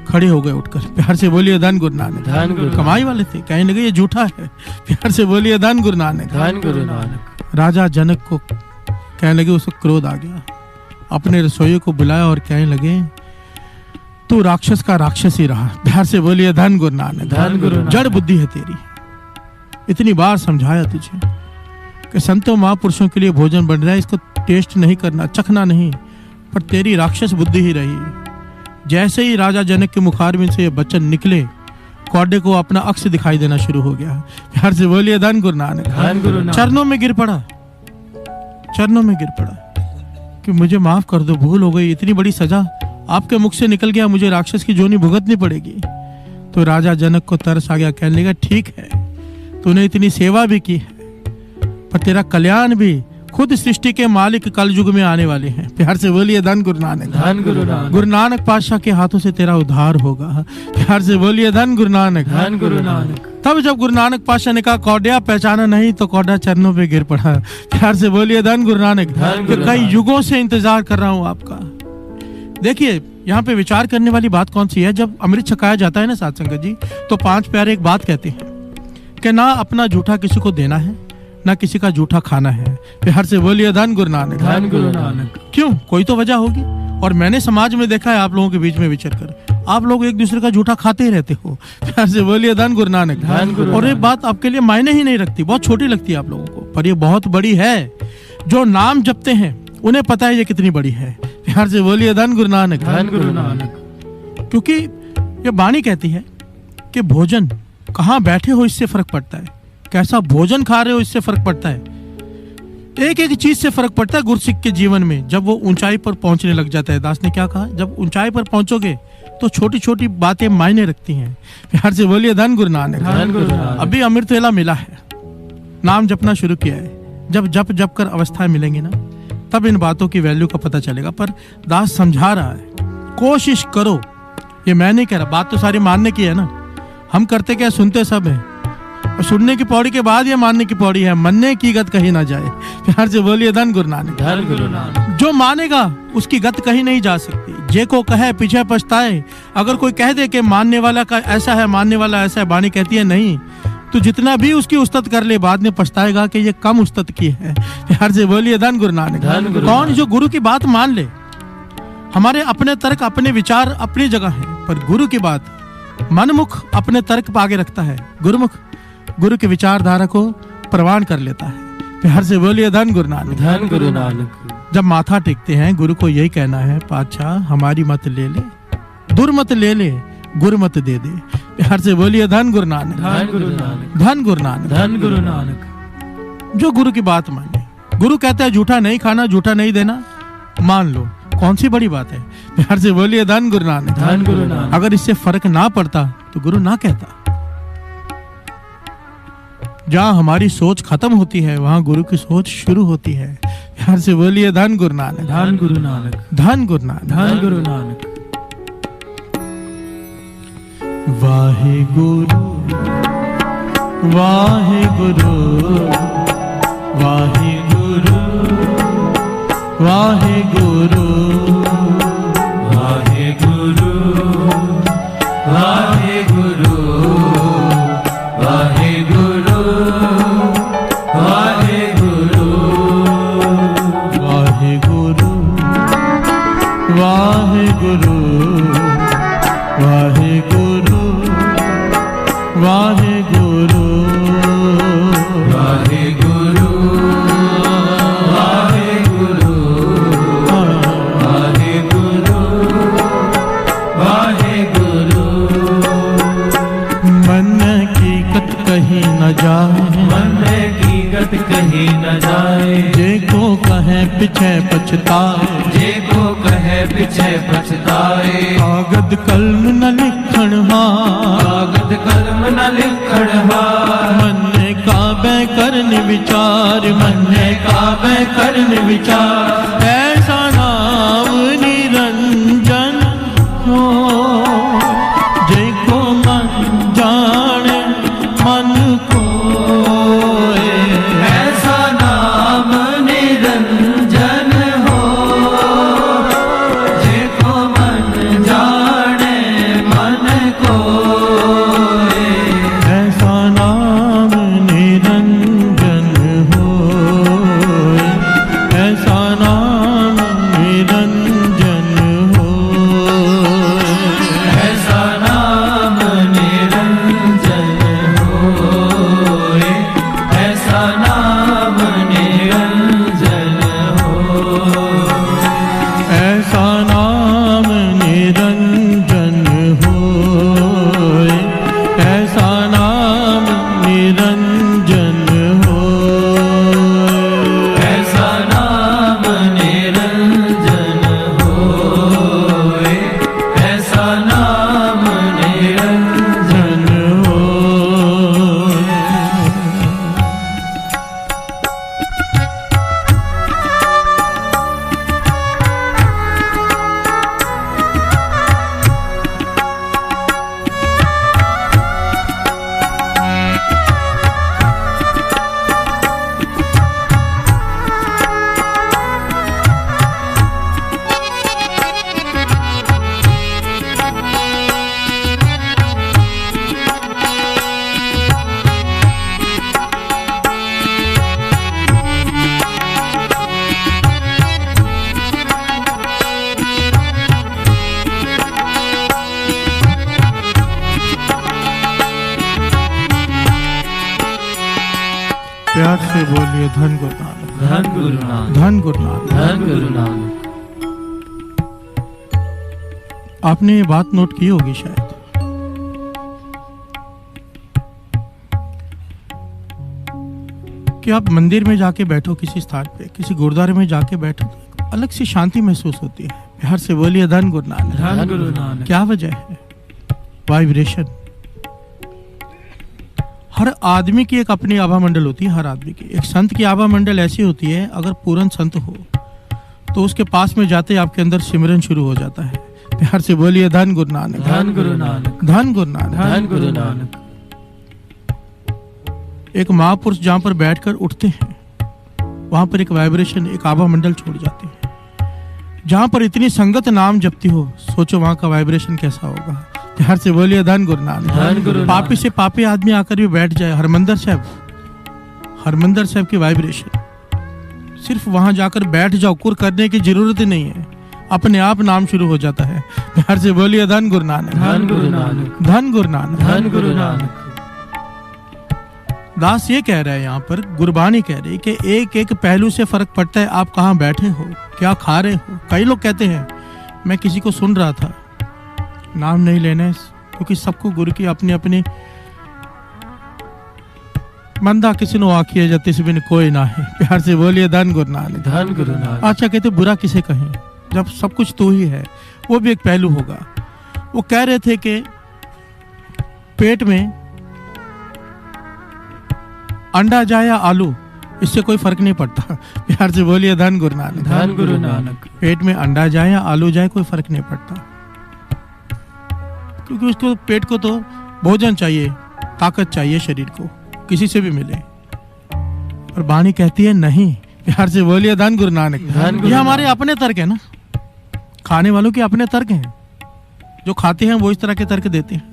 खड़े हो गए उठकर। प्यार से बोलिए धन गुरु नानक। धन गुरु। कमाई वाले थे, कहने लगे ये झूठा है। प्यार से बोलिए धन गुरु नानक। धन गुरु नानक। राजा जनक को कहने लगे, उसको क्रोध आ गया, अपने रसोइये को बुलाया और कहने लगे तू राक्षस का राक्षस ही रहा। प्यार से बोलिए धन गुरु नानक। धन गुरु नानक। जड़ बुद्धि है तेरी। इतनी बार समझाया तुझे कि संतों महापुरुषों के लिए भोजन बन रहा है, इसको टेस्ट नहीं करना, चखना नहीं, पर तेरी राक्षस बुद्धि ही रही। जैसे ही राजा जनक के मुखारबिंद से ये वचन निकले, कौडे को अपना अक्स दिखाई देना शुरू हो गया। प्यार से बोलिए धन गुरु नानक। धन गुरु नानक। चरणों में गिर पड़ा, चरणों में गिर पड़ा कि मुझे माफ कर दो, भूल हो गई, इतनी बड़ी सजा आपके मुख से निकल गया, मुझे राक्षस की जोनी भुगतनी पड़ेगी। तो राजा जनक को तरस आ गया, कहने लगा ठीक है, तूने इतनी सेवा भी की है, पर तेरा कल्याण भी खुद सृष्टि के मालिक कल युग में आने वाले हैं। प्यार से बोलिए धन गुरु नानक। धन गुरु नानक। गुरु नानक पातशाह के हाथों से तेरा उद्धार होगा। प्यार से बोलिए धन गुरु नानक। धन गुरु नानक। तब जब गुरु नानक पातशाह ने कहा कौडिया पहचाना नहीं, तो कौडा चरणों पे गिर पड़ा। प्यार से बोलिए धन गुरु नानक। धन गुरु कई नानक। युगों से इंतजार कर रहा हूँ आपका। देखिए यहाँ पे विचार करने वाली बात कौन सी है? जब अमृत छकाया जाता है ना साथ संगत जी, तो 5 प्यारे एक बात कहते हैं कि ना अपना जूठा किसी को देना है, ना किसी का जूठा खाना है। प्यार से बोलिए धन गुरु नानक। धन गुरु नानक। क्यों? कोई तो वजह होगी। और मैंने समाज में देखा है आप लोगों के बीच में विचर कर, आप लोग एक दूसरे का जूठा खाते ही रहते हो। प्यार से बोलिए धन गुरु नानक। धन गुरु और ये नानक। बात आपके लिए मायने ही नहीं रखती, बहुत छोटी लगती है आप लोगों को, पर ये बहुत बड़ी है। जो नाम जपते हैं उन्हें पता है ये कितनी बड़ी है। प्यार से बोलिए धन गुरु नानक। धन गुरु नानक। क्योंकि ये वाणी कहती है कि भोजन कहाँ बैठे हो इससे फर्क पड़ता है, कैसा भोजन खा रहे हो इससे फर्क पड़ता है, एक एक चीज से फर्क पड़ता है गुरसिख के जीवन में। जब वो ऊंचाई पर पहुंचने लग जाता है, दास ने क्या कहा, जब ऊंचाई पर पहुंचोगे तो छोटी छोटी बातें मायने रखती हैं। प्यार से बोलिए धन गुरु नानक। धन गुरु नानक। अभी अमृत वेला मिला है, नाम जपना शुरू किया है, जब जप जप कर अवस्थाएं मिलेंगी ना, तब इन बातों की वैल्यू का पता चलेगा। पर दास समझा रहा है, कोशिश करो, ये मैं नहीं कह रहा, बात तो सारी मानने की है ना। हम करते क्या, सुनते सब है, और सुनने की पौड़ी के बाद ये मानने की पौड़ी है, मनने की गत कहीं ना जाए। प्यार से बोलिए धन गुरु नानक। धन गुरु नानक। जो मानेगा उसकी गत कहीं नहीं जा सकती। जे को कहे पीछे पछताए। अगर कोई कह दे कि मानने वाला का ऐसा है, मानने वाला ऐसा है, वाणी कहती है नहीं, तो जितना भी उसकी उस्तत कर ले, बाद में पछताएगा कि ये कम उस्तत की है। प्यार से बोलिए धन गुरु नानक। धन गुरु कौन नानक। जो गुरु की बात मान ले। हमारे अपने तर्क, अपने विचार अपनी जगह है, पर गुरु की बात मनमुख अपने तर्क पर आगे रखता है, गुरुमुख गुरु की विचारधारा को प्रवान कर लेता है। प्यार से बोलिए धन गुरु नानक। धन गुरु नानक। जब माथा टेकते हैं गुरु को यही कहना है, पातशाह हमारी मत ले ले, दुर मत ले ले, गुरु मत दे दे। प्यार से बोलिए धन गुरु नानक। धन गुरु नानक। धन गुरु नानक। धन गुरु नानक। जो गुरु की बात माने, गुरु कहता है झूठा नहीं खाना, झूठा नहीं देना, मान लो, कौन सी बड़ी बात है। प्यार से बोलिए धन गुरु नानक। धन गुरु नानक। अगर इससे फर्क ना पड़ता तो गुरु ना कहता। जहाँ हमारी सोच खत्म होती है वहाँ गुरु की सोच शुरू होती है। प्यार से बोलिए धन गुरु नानक। धन गुरु नानक। धन गुरु नानक। धन गुरु नानक। वाहे गुरु वाहे गुरु वाहे गुरु वाहे गुरु वाहे गुरु वाहे गुरु वाहे गुरु वाहे गुरु वाहे गुरु वाहे गुरु वाहे गुरु वाहे गुरु वाहे गुरु वाहे गुरु वाहे गुरु वाहे गुरु। मन की कत कहीं न जाए, मन की गत कहीं न जाए, जे को कहे पीछे पछताए, जे को कहे पीछे पछताए। कागद कलम न लिखण हार, कागद कलम न लिखण हार, मन काबे करन विचार, मन काबे करन विचार। ऐसा नाम निरंजन हो, जे को मन जाने मन कोए। ऐसा नाम निरंजन हो, जे को मन जाने मन कोए। ऐसा नाम निरंजन हो, ऐसा नाम निरंजन हो। ऐसा नाम निरंजन होए, ऐसा नाम निरंजन होए। ऐसा नाम निरंजन होए, ऐसा नाम निरंजन होए। ऐसा नाम निरंजन होए, ऐसा नाम निरंजन होए। प्यार से बोलिए धन गुरु नानक। धन गुरु नानक। धन गुरु नानक। धन गुरु नानक। आपने ये बात नोट की होगी शायद, कि आप मंदिर में जाके बैठो, किसी स्थान पे, किसी गुरुद्वारे में जाके बैठो तो अलग सी शांति महसूस होती है। प्यार से बोलिए धन गुरु नानक। धन गुरु नानक। क्या वजह है? वाइब्रेशन। हर आदमी की एक अपनी आभा मंडल होती है। हर आदमी की एक संत की आभा मंडल ऐसी होती है, अगर पूर्ण संत हो तो उसके पास में जाते ही आपके अंदर सिमरन शुरू हो जाता है। प्यार से बोलिए धन गुरु नानक। धन गुरु नानक। धन गुरु नानक। धन गुरु नानक। एक महापुरुष जहाँ पर बैठकर उठते हैं वहां पर एक वाइब्रेशन, एक आभा मंडल छोड़ जाते हैं। जहां पर इतनी संगत नाम जपती हो, सोचो वहां का वाइब्रेशन कैसा होगा। प्यार से बोलिए धन गुरु नानक। धन गुरु नानक। पापी से पापी आदमी आकर भी बैठ जाए, हरमंदर साहब की वाइब्रेशन, सिर्फ वहां जाकर बैठ जाओ, कुर करने की जरूरत नहीं है। अपने आप नाम शुरू हो जाता है। प्यार से बोलिए धन गुरु नानक, धन गुरु नानक, धन गुरु नानक, धन गुरु नानक। दास ये कह रहा है यहाँ पर, गुरबानी कह रही कि एक एक पहलू से फर्क पड़ता है आप कहाँ बैठे हो, क्या खा रहे हो। कई लोग कहते हैं, मैं किसी को सुन रहा था, नाम नहीं लेना क्योंकि सबको गुरु की अपनी अपनी मंदा किसी ने आखी है जति से भी कोई ना है। प्यार से बोलिए धन गुरु नानक, धन गुरु नानक। अच्छा कहते बुरा किसे कहें जब सब कुछ तू ही है, वो भी एक पहलू होगा। वो कह रहे थे कि पेट में अंडा जाए या आलू, इससे कोई फर्क नहीं पड़ता। प्यार से बोलिए धन गुरु नानक, धन गुरु नानक। पेट में अंडा जाए या आलू जाए कोई फर्क नहीं पड़ता, क्योंकि उसको पेट को तो भोजन चाहिए, ताकत चाहिए शरीर को, किसी से भी मिले। और वाणी कहती है नहीं। प्यार से बोलिए धन गुरु नानक। ये हमारे अपने तर्क है ना, खाने वालों के अपने तर्क हैं। जो खाते हैं वो इस तरह के तर्क देते हैं,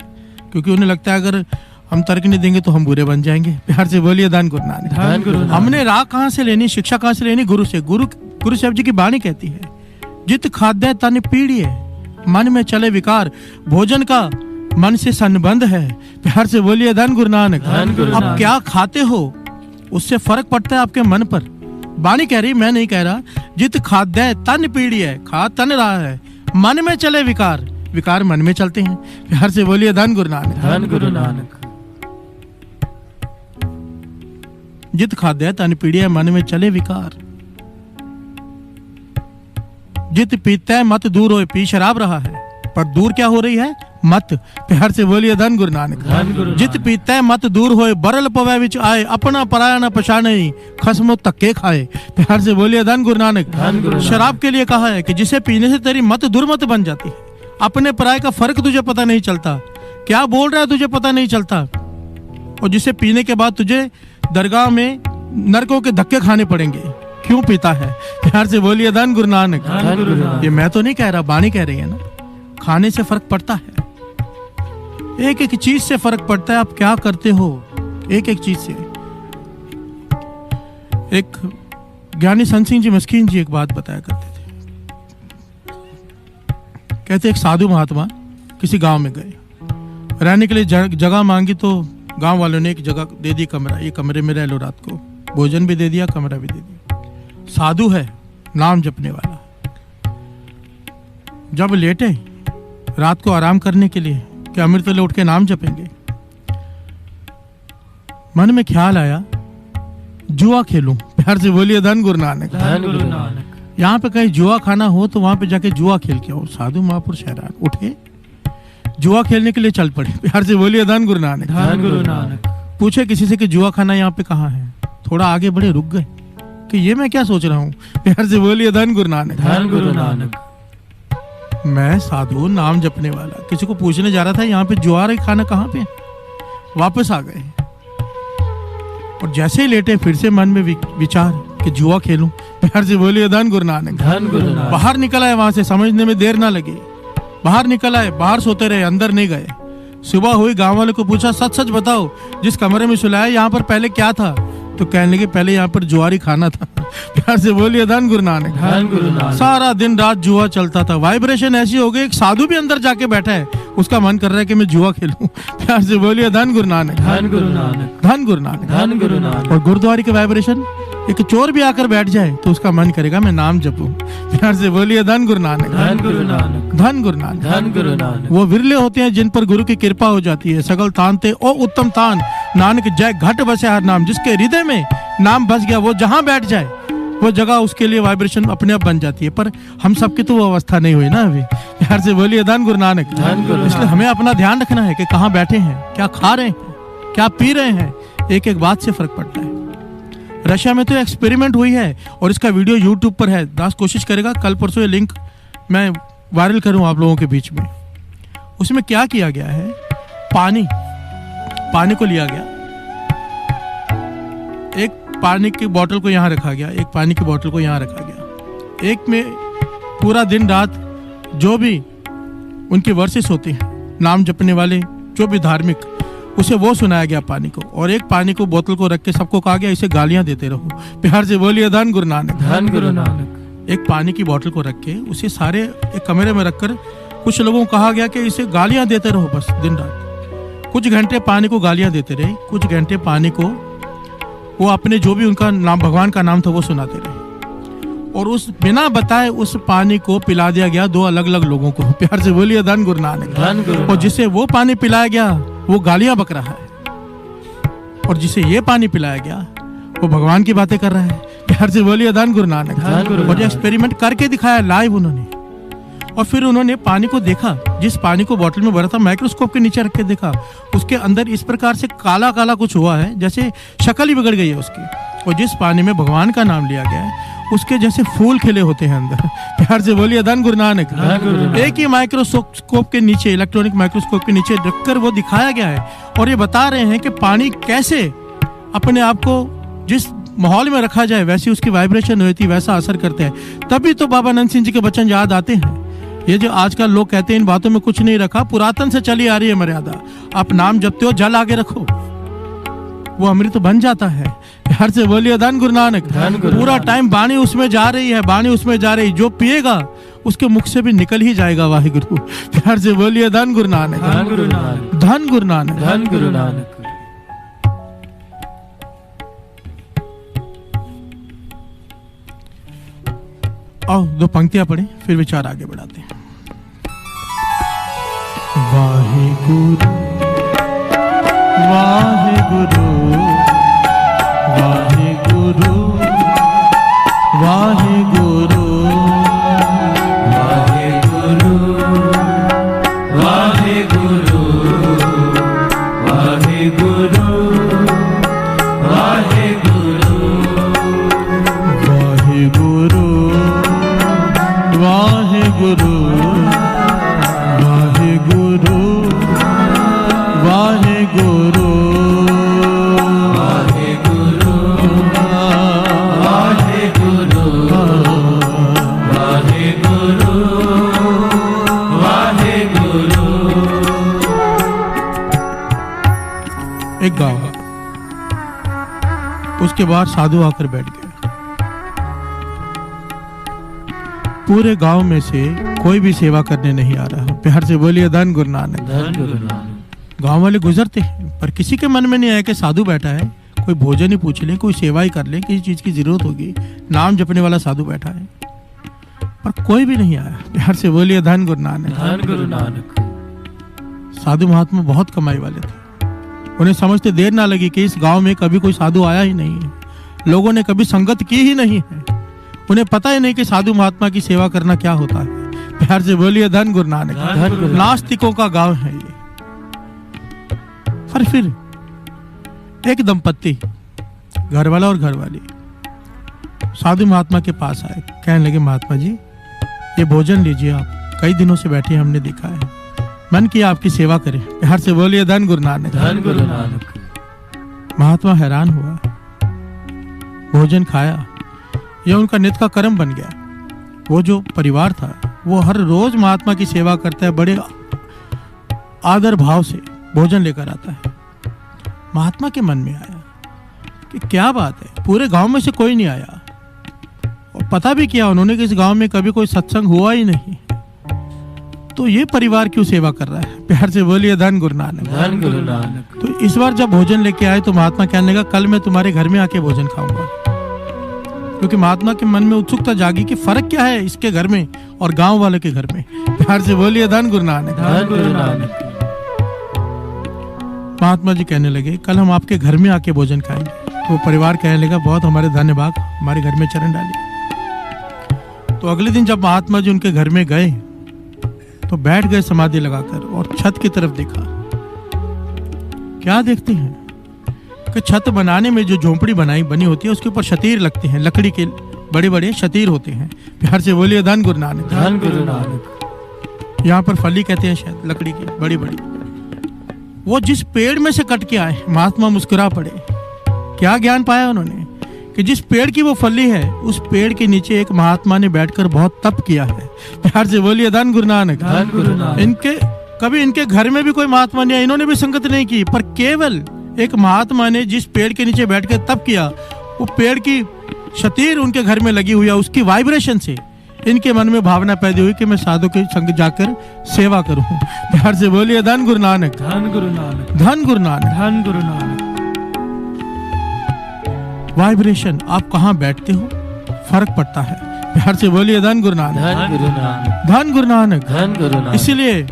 क्योंकि उन्हें लगता है अगर हम तर्क नहीं देंगे तो हम बुरे बन जाएंगे। प्यार से बोलिए धन गुरु नानक, धन गुरु नानक। हमने राह कहाँ से लेनी, शिक्षा कहाँ से लेनी? गुरु से। गुरु साहब जी की वाणी कहती है, जित खाद्य तन पीड़िए, मन में चले विकार, भोजन का मन से संबंध है। प्यार से बोलिए धन गुरु नानक। अब क्या खाते हो उससे फर्क पड़ता है आपके मन पर। वाणी कह रही, मैं नहीं कह रहा। जित खाद्य तन पीड़िए, खा तन रहा है, मन में चले विकार, विकार मन में चलते हैं। प्यार से बोलिए धन गुरु नानक, धन गुरु नानक। जित खाद्य तन पीड़िए, मन में चले विकार, जित पीते मत दूर हो। पी शराब रहा है पर दूर क्या हो रही है? मत। प्यार से बोलिए धन गुरु नानक, जित पीते मत दूर होए, बरल पवै विच आए, अपना पराया न पछाने, खसमो तक्के खाए। प्यार से बोलिए धन गुरु नानक। शराब के लिए कहा है कि जिसे पीने से तेरी मत दुर्मत बन जाती है, अपने पराये का फर्क तुझे पता नहीं चलता, क्या बोल रहा है तुझे पता नहीं चलता, और जिसे पीने के बाद तुझे दरगाह में नरकों के धक्के खाने पड़ेंगे। क्यों पीता है? प्यार से बोलिए धन गुरु नानक। ये मैं तो नहीं कह रहा, वाणी कह रही है ना। खाने से फर्क पड़ता है, एक एक चीज से फर्क पड़ता है, आप क्या करते हो एक एक चीज से। एक ज्ञानी संत सिंह जी मस्कीन जी एक बात बताया करते थे। कहते एक साधु महात्मा किसी गांव में गए, रहने के लिए जगह मांगी, तो गांव वालों ने एक जगह दे दी, कमरा, ये कमरे में रह लो रात को। भोजन भी दे दिया, कमरा भी दे दिया। साधु है, नाम जपने वाला। जब लेटे रात को आराम करने के लिए कि अमृत ले उठ के नाम जपेंगे, मन में ख्याल आया जुआ खेलूं। प्यार से बोलिए धन गुरु नानक, धन गुरु नानक। यहाँ पे कहीं जुआ खाना हो तो वहां पे जाके जुआ खेल के आओ। साधु महापुरुष हैरान, उठे जुआ खेलने के लिए चल पड़े। प्यार से बोलिए धन गुरु नानक, धन गुरु नानक। पूछे किसी से कि जुआ खाना यहाँ पे कहाँ है, थोड़ा आगे बढ़े, रुक गए कि ये मैं क्या सोच रहा हूँ। प्यार से बोलिए धन गुरु नानक, धन गुरु नानक। मैं साधु नाम जपने वाला किसी को पूछने जा रहा था यहाँ पे जुआ खाना कहाँ पे, वापस आ गए। और जैसे ही लेटे फिर से मन में विचार कि जुआ खेलूं। प्यार से बोलिए धन गुरु नानक, धन गुरु नानक। बाहर निकल आए, वहां से समझने में देर ना लगे, बाहर निकल आए, बाहर सोते रहे, अंदर नहीं गए। सुबह हुई, गांव वाले को पूछा, सच सच बताओ जिस कमरे में सुलाया यहाँ पर पहले क्या था? तो कहने लगे पहले यहाँ पर जुआरी खाना था। प्यार से बोलिए धन गुरु नानक, धन गुरु नानक। सारा दिन रात जुआ चलता था, वाइब्रेशन ऐसी हो गई, एक साधु भी अंदर जाके बैठा है, उसका मन कर रहा है कि मैं जुआ खेलूं। प्यार से बोलिए धन गुरु नानक, धन गुरु नानक, धन गुरु नानक, धन गुरु नानक। और गुरुद्वारे के वाइब्रेशन, एक चोर भी आकर बैठ जाए तो उसका मन करेगा मैं नाम जपूं। प्यार से बोलिए धन गुरु नानक, धन गुरु नानक, धन गुरु नानक, धन गुरु नानक। वो विरले होते हैं जिन पर गुरु की कृपा हो जाती है। सगल तानते ओ उत्तम तान, नानक जय घट बसे हर नाम। जिसके हृदय में नाम बस गया, वो जहां बैठ जाए वो जगह उसके लिए वाइब्रेशन अपने आप बन जाती है। पर हम सबकी तो वो अवस्था नहीं हुई ना अभी। प्यार से बोलिए धन गुरु नानक, धन गुरु। इसलिए हमें अपना ध्यान रखना है कि कहाँ बैठे हैं, क्या खा रहे हैं, क्या पी रहे हैं। एक एक बात से फर्क पड़ता है। रशिया में तो एक्सपेरिमेंट हुई है और इसका वीडियो यूट्यूब पर है। दास कोशिश करेगा कल परसों ये लिंक मैं वायरल करूं आप लोगों के बीच में। उसमें क्या किया गया है, पानी को लिया गया, एक पानी की बोतल को यहाँ रखा गया, एक पानी की बोतल को यहाँ रखा गया। एक में पूरा दिन रात जो भी उनके वर्सेस होते हैं, नाम जपने वाले जो भी धार्मिक, उसे वो सुनाया गया पानी को। और एक पानी को बोतल को रख के सबको कहा गया इसे गालियां देते रहो। प्यार से बोलिए धन गुरु नानक, धन गुरु नानक। एक पानी की बोतल को रख के उसे सारे एक कमरे में रखकर कुछ लोगों को कहा गया कि इसे गालियां देते रहो बस दिन रात। कुछ घंटे पानी को गालियां देते रहे, कुछ घंटे पानी को वो अपने जो भी उनका नाम भगवान का नाम था वो सुनाते रहे। और उस बिना बताए उस पानी को पिला दिया गया 2 अलग अलग लोगों को। प्यार से बोलिए धन गुरु नानक। और जिसे वो पानी पिलाया गया वो गालियां बक रहा है, और जिसे ये पानी पिलाया गया वो भगवान की बातें कर रहा है। प्यार से बोलिए धन गुरु नानक। और एक्सपेरिमेंट करके दिखाया लाइव उन्होंने। और फिर उन्होंने पानी को देखा, जिस पानी को बोतल में भरा था माइक्रोस्कोप के नीचे रख के देखा, उसके अंदर इस प्रकार से काला काला कुछ हुआ है जैसे शक्ल ही बिगड़ गई है उसकी। और जिस पानी में भगवान का नाम लिया गया है उसके जैसे फूल खिले होते हैं अंदर। प्यार से बोलिए धन गुरु नानक। एक ही माइक्रोस्कोप के नीचे, इलेक्ट्रॉनिक माइक्रोस्कोप के नीचे रखकर वो दिखाया गया है। और ये बता रहे हैं कि पानी कैसे अपने आप को जिस माहौल में रखा जाए वैसी उसकी वाइब्रेशन होती है, वैसा असर करते हैं। तभी तो बाबा नंद सिंह जी के वचन याद आते हैं। ये जो आजकल लोग कहते हैं इन बातों में कुछ नहीं रखा, पुरातन से चली आ रही है मर्यादा। आप नाम जपते हो, जल आगे रखो, वो अमृत तो बन जाता है। प्यार से बोलिए धन गुरु नानक। पूरा टाइम बाणी उसमें जा रही है, बाणी उसमें जा रही, जो पिएगा उसके मुख से भी निकल ही जाएगा वाहिगुरु। प्यार से बोलिए धन गुरु नानक। धन गुरु नानक। धन गुरु नानक। धन गुरु नानक। आओ 2 पंक्तियां पढ़े फिर विचार आगे बढ़ाते हैं। वाहिगुरु वाहिगुरु वाहिगुरु वाहिगुरु वाहिगुरु वाहिगुरु वाहिगुरु वाहिगुरु वाहिगुरु वाहिगुरु वाहिगुरु वाहिगुरु एक गांव, उसके बाद साधु आकर बैठ गया। पूरे गांव में से कोई भी सेवा करने नहीं आ रहा। प्यार से बोलिए धन गुरु नानक। धन गुरु नानक। गांव वाले गुजरते हैं पर किसी के मन में नहीं आया कि साधु बैठा है, कोई भोजन ही पूछ ले, कोई सेवा ही कर ले, किसी चीज की जरूरत होगी, नाम जपने वाला साधु बैठा है, पर कोई भी नहीं आया। प्यार से बोलिए धन गुरु नानक। धन गुरु नानक। साधु महात्मा बहुत कमाई वाले थे। उन्हें समझते देर ना लगी कि इस गांव में कभी कोई साधु आया ही नहीं है, लोगों ने कभी संगत की ही नहीं है, उन्हें पता ही नहीं कि साधु महात्मा की सेवा करना क्या होता है। प्यार से बोलिए धन गुरु नानक। नास्तिकों का गांव है ये। पर फिर एक दंपत्ति, घर वाला और घरवाली, साधु महात्मा के पास आए, कहने लगे महात्मा जी ये भोजन लीजिए, आप कई दिनों से बैठे हमने देखा है, मन किया आपकी सेवा करें। प्यार से बोलिए धन गुरु नानक। धन गुरु नानक। महात्मा हैरान हुआ, भोजन खाया, यह उनका नित्य का कर्म बन गया। वो जो परिवार था वो हर रोज महात्मा की सेवा करता है, बड़े आदर भाव से भोजन लेकर आता है। महात्मा के मन में आया कि क्या बात है, पूरे गांव में से कोई नहीं आया, और पता भी किया उन्होंने कि इस गांव में कभी कोई सत्संग हुआ ही नहीं, तो ये परिवार क्यों सेवा कर रहा है। प्यार से बोलिए धन गुरु नानक। धन गुरु नानक। तो इस बार जब भोजन लेके आए तो महात्मा कहने लगा कल मैं तुम्हारे घर में आके भोजन खाऊंगा, क्योंकि महात्मा के मन में उत्सुकता जागी कि फर्क क्या है इसके घर में और गांव वाले के घर में। प्यार से बोलिए धन गुरु नानक। धन गुरु नानक। महात्मा जी कहने लगे कल हम आपके घर में आके भोजन खाएंगे। तो परिवार कहने लगा बहुत हमारे धन्यवाद, हमारे घर में चरण डालिए। तो अगले दिन जब महात्मा जी उनके घर में गए तो बैठ गए समाधि लगाकर, और छत की तरफ देखा। क्या देखते हैं कि छत बनाने में जो झोंपड़ी बनी होती है उसके ऊपर शतीर लगते हैं, लकड़ी के बड़े बड़े शतीर होते हैं। प्यार से बोलिए धन गुरु नानक। धन गुरु नानक। यहाँ पर फली कहते हैं शायद, लकड़ी की बड़ी बड़ी। वो जिस पेड़ में से कट के आए, महात्मा मुस्कुरा पड़े। क्या ज्ञान पाया उन्होंने कि जिस पेड़ की वो फली है उस पेड़ के नीचे एक महात्मा ने बैठकर बहुत तप किया है। प्यार से बोलिए धन गुरु नानक। धन गुरु नानक। इनके घर में भी कोई महात्मा नहीं है, इन्होंने भी संगत नहीं की, पर केवल एक महात्मा ने जिस पेड़ के नीचे बैठ कर तप किया, वो पेड़ की शतीर उनके घर में लगी हुई है, उसकी वाइब्रेशन से इनके मन में भावना पैदा हुई कि मैं साधु के संग जाकर सेवा करूं। प्यार से बोलिए धन गुरु नानक, धन गुरु नानक, धन गुरु नानक। धन गुरु नानक। वाइब्रेशन, आप कहां बैठते हो फर्क पड़ता है। प्यार से बोलिए धन गुरु नानक, धन गुरु नानक, धन गुरु नानक, धन गुरु नानक। इसीलिए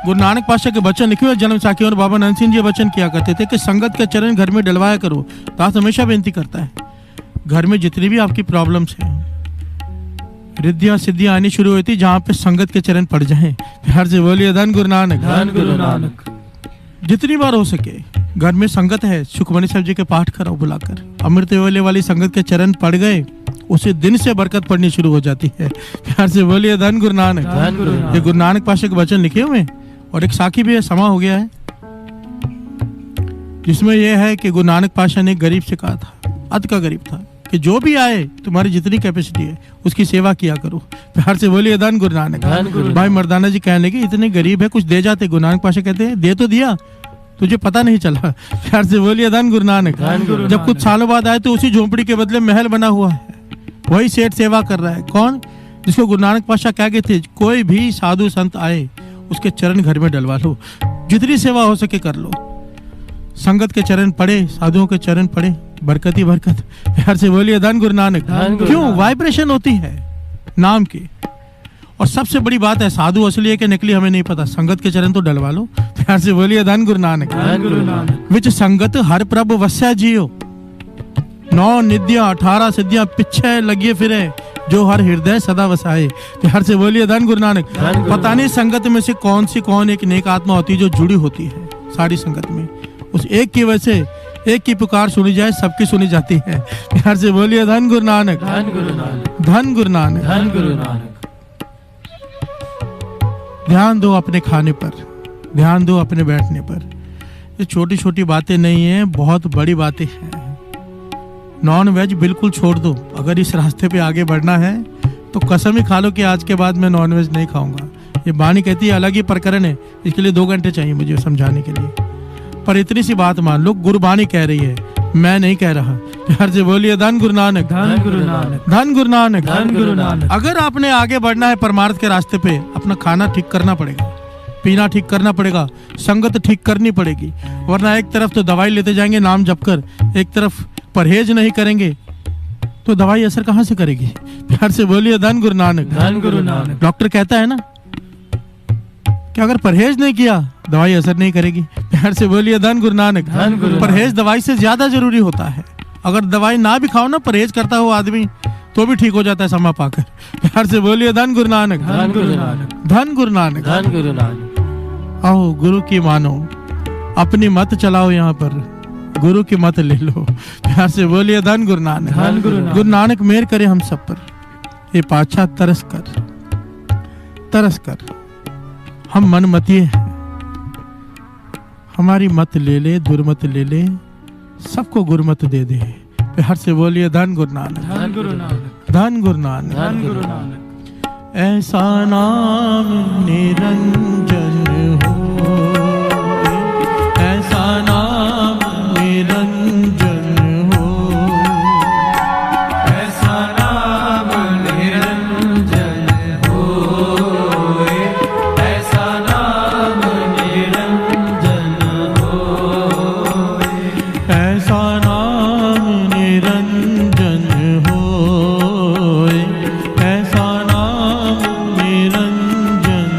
गुरु नानक पातशाह के बचन लिखे हुए जन्म साखी और बाबा नंद सिंह जी वचन किया करते थे कि संगत के चरण घर में डलवाया करो। दास हमेशा बेनती करता है, घर में जितनी भी आपकी प्रॉब्लम्स हैं, रिद्धियां सिद्धियां आनी शुरू होती जहां पे संगत के चरण पड़ जाएं। प्यार से बोलिए धन गुरु नानक, धन गुरु नानक। जितनी बार हो सके घर में संगत है, सुखमनी साहब जी के पाठ कराओ बुलाकर। अमृत वेले वाली संगत के चरण पड़ गए, उसे दिन से बरकत पड़नी शुरू हो जाती है। प्यार से बोलिए धन गुरु नानक, धन गुरु नानक। ये गुरु नानक पातशाह के वचन लिखे हुए हैं। और एक साखी भी है, समा हो गया है, जिसमें यह है कि गुरु नानक पातशाह ने गरीब से कहा था, अत का गरीब था, कि जो भी आए तुम्हारी जितनी कैपेसिटी है उसकी सेवा किया करो। प्यार से बोलिए धन गुरु नानक। धन गुरु भाई मर्दाना जी कहने लगे इतने गरीब है, कुछ दे जाते। गुरु नानक पातशाह कहते हैं दे तो दिया, तुझे पता नहीं चला। प्यार से बोलिए धन गुरु नानक। धन गुरु जब कुछ सालों बाद आए तो उसी झोंपड़ी के बदले महल बना हुआ है, वही सेठ सेवा कर रहा है। कौन? जिसको गुरु नानक पातशाह कह गए थे कोई भी साधु संत आए उसके चरण घर में डलवा लो, जितनी सेवा हो सके कर लो। संगत के चरण पड़े, साधुओं के चरण पड़े, बरकत ही बरकत। प्यार से बोलिए धन गुरु नानक। धन गुरु क्यों? नानक। वाइब्रेशन होती है नाम की। और सबसे बड़ी बात है, साधु असली है कि नकली हमें नहीं पता, संगत के चरण तो डलवा लो। प्यार से बोलिए धन गुरु नानक। धन गुरु नानक। विच संगत हर प्रभु वस्या जियो, 9 निधियां 18 सिद्धियां पीछे लगिए फिरे, जो हर हृदय सदा वसाए। प्यार से बोलिए धन गुरु नानक। धन गुरु पता नहीं संगत में से कौन एक नेक आत्मा होती है जो जुड़ी होती है सारी संगत में, उस एक की वजह से एक की पुकार सुनी जाए, सबकी सुनी जाती है। प्यार से बोलिए धन गुरु नानक, धन गुरु नानक, धन गुरु नानक। धन गुरु नानक। ध्यान दो अपने खाने पर, ध्यान दो अपने बैठने पर। ये छोटी छोटी बातें नहीं है, बहुत बड़ी बातें हैं। नॉन वेज बिल्कुल छोड़ दो। अगर इस रास्ते पे आगे बढ़ना है तो कसम ही खा लो कि आज के बाद मैं नॉन वेज नहीं खाऊंगा। ये बानी कहती है अलग ही प्रकरण है, इसके लिए 2 घंटे चाहिए मुझे समझाने के लिए। पर इतनी सी बात मान लो, गुरबानी कह रही है, मैं नहीं कह रहा। प्यार से बोलिए धन गुरु नानक, धन गुरु नानक, धन गुरु नानक, धन गुरु नानक। अगर आपने आगे बढ़ना है परमार्थ के रास्ते पे, अपना खाना ठीक करना पड़ेगा, पीना ठीक करना पड़ेगा, संगत ठीक करनी पड़ेगी। वरना एक तरफ तो दवाई लेते जाएंगे नाम जप कर, एक तरफ परहेज नहीं करेंगे तो दवाई असर कहां से करेगी। प्यार से बोलिए धन गुरु नानक, धन गुरु नानक। डॉक्टर कहता है ना कि अगर परहेज नहीं किया दवाई असर नहीं करेगी। प्यार से बोलिए धन गुरु नानक। धन गुरु नानक। परहेज दवाई से ज्यादा जरूरी होता है। अगर दवाई ना भी खाओ ना, परहेज करता हो आदमी तो भी ठीक हो जाता है समा पाकर। प्यार से बोलिए धन गुरु नानक, धन गुरु नानक, धन गुरु नानक। धन गुरु नानक। आओ गुरु की मानो, अपनी मत चलाओ, यहाँ पर गुरु की मत ले लो। प्यार से बोलिए धन गुरु नानक। धन गुरु नानक। गुरु नानक मेहर करे हम सब पर। ये पातशाह तरस कर हम मनमतीय हैं, हमारी मत ले ले, दुर्मत ले ले, सबको गुरमत दे दे। प्यार से बोलिए धन गुरु नानक, धन गुरु नानक, धन गुरु नानक। धन गुरु नानक। ऐसा नाम निरंजन हो, ऐसा नाम निरंजन हो, ऐसा नाम निरंजन होए, ऐसा नाम निरंजन होए, ऐसा नाम निरंजन हो, ऐसा नाम निरंजन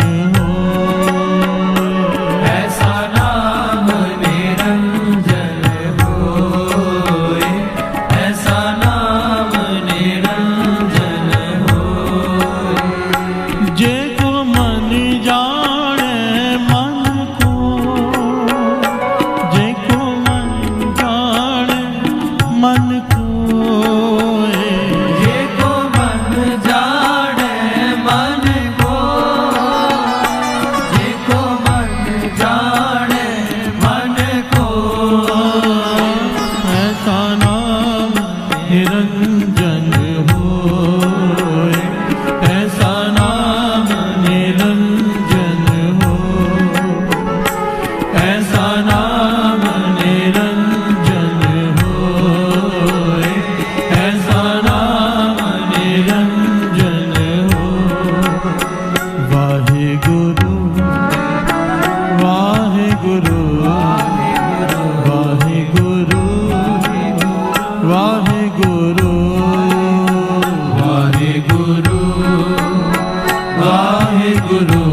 वाहिगुरु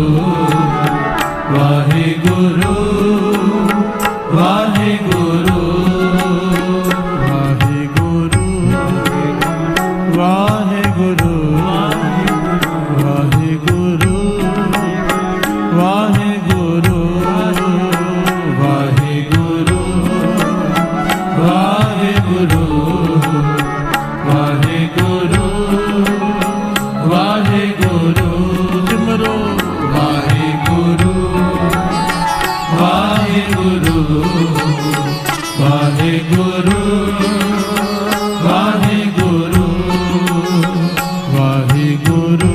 वाहिगुरु वाहिगुरु वाहिगुरु वाहिगुरु वाहिगुरु वाहिगुरु वाहिगुरु वाहिगुरु वाहिगुरु वाहिगुरु सिमरो वाहिगुरु वाहिगुरु वाहिगुरु वाहिगुरु वाहिगुरु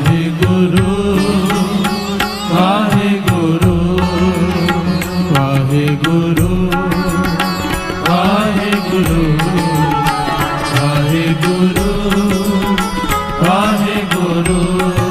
वाहिगुरु वाहिगुरु वाहिगुरु वाहिगुरु वाहिगुरु वाहिगुरु वाहिगुरु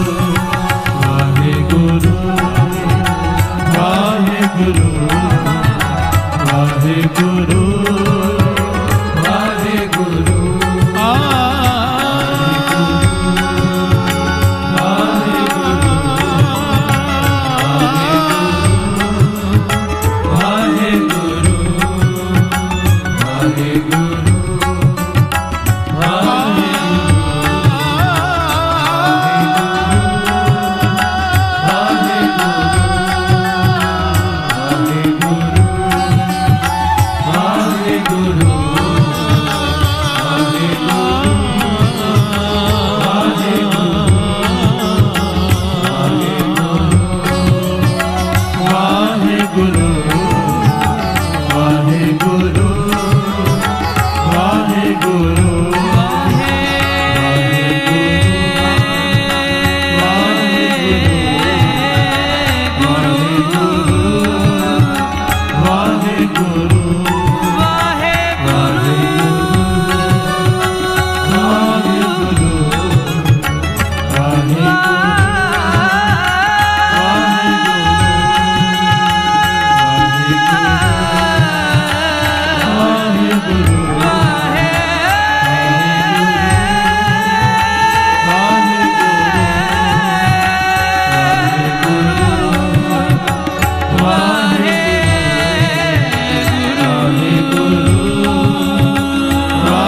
वाहिगुरु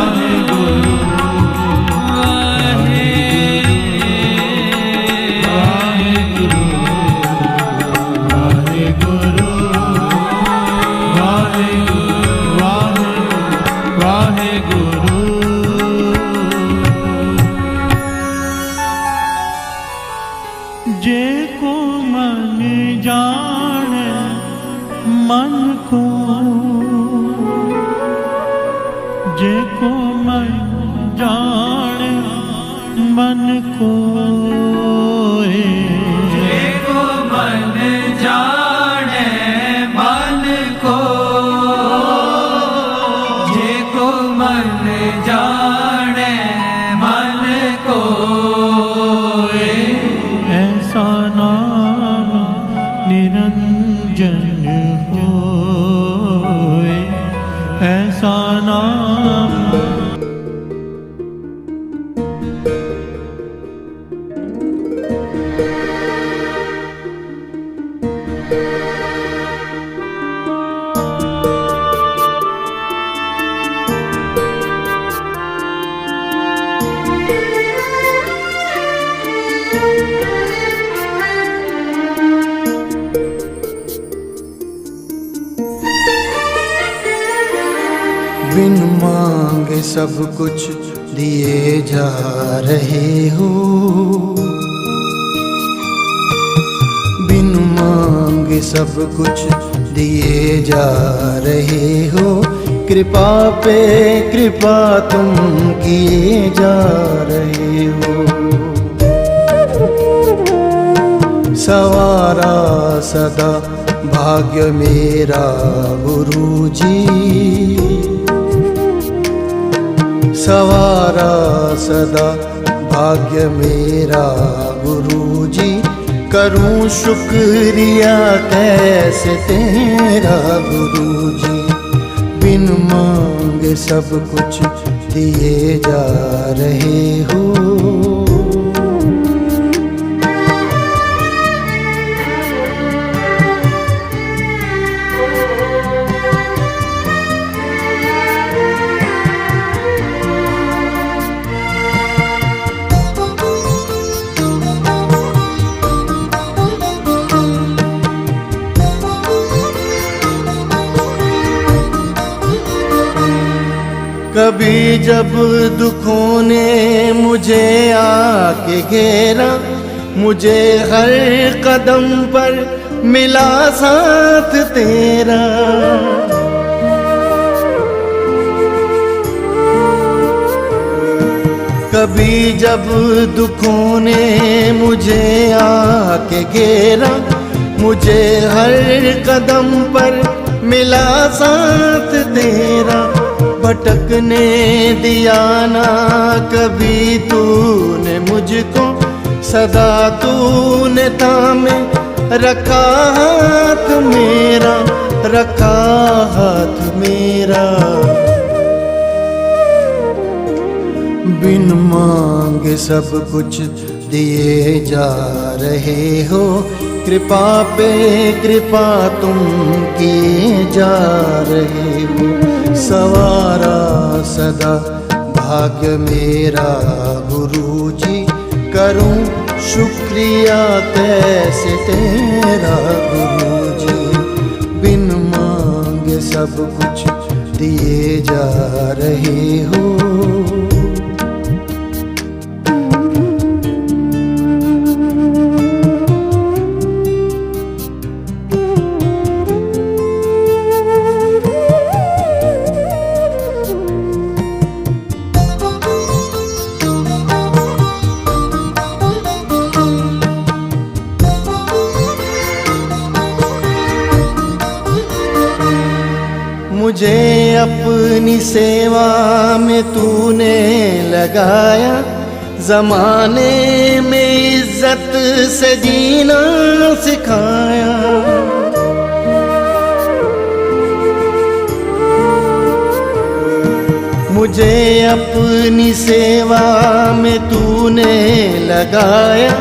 वाहिगुरु वाहिगुरु वाहिगुरु वाहिगुरु जेको मन जाने मन कोए, जेको मन जाने मन को, जेको मन जाने मन कोए, ऐसा नाम निरंजन होए, ऐसा नाम बिन मांगे सब कुछ दिए जा रहे हो, बिन मांगे सब कुछ दिए जा रहे हो, कृपा पे कृपा तुम किए जा रहे हो। सवारा सदा भाग्य मेरा गुरुजी, सवारा सदा भाग्य मेरा गुरुजी, करूं शुक्रिया कैसे तेरा गुरुजी। बिन मांगे सब कुछ दिए जा रहे हो। कभी जब दुखों ने मुझे आके घेरा, मुझे हर कदम पर मिला साथ तेरा। कभी जब दुखों ने मुझे आके घेरा, मुझे हर कदम पर मिला साथ तेरा। भटकने दिया ना कभी तूने मुझको, सदा तूने थामे रखा हाथ मेरा, रखा हाथ मेरा। बिन मांगे सब कुछ दिए जा रहे हो, कृपा पे कृपा तुम किए जा रहे हो। सवारा सदा भाग्य मेरा गुरुजी, करूं शुक्रिया कैसे तेरा गुरुजी। बिन मांगे सब कुछ दिए जा रहे हो। मुझे अपनी सेवा में तूने लगाया, ज़माने में इज्जत से जीना सिखाया। मुझे अपनी सेवा में तूने लगाया,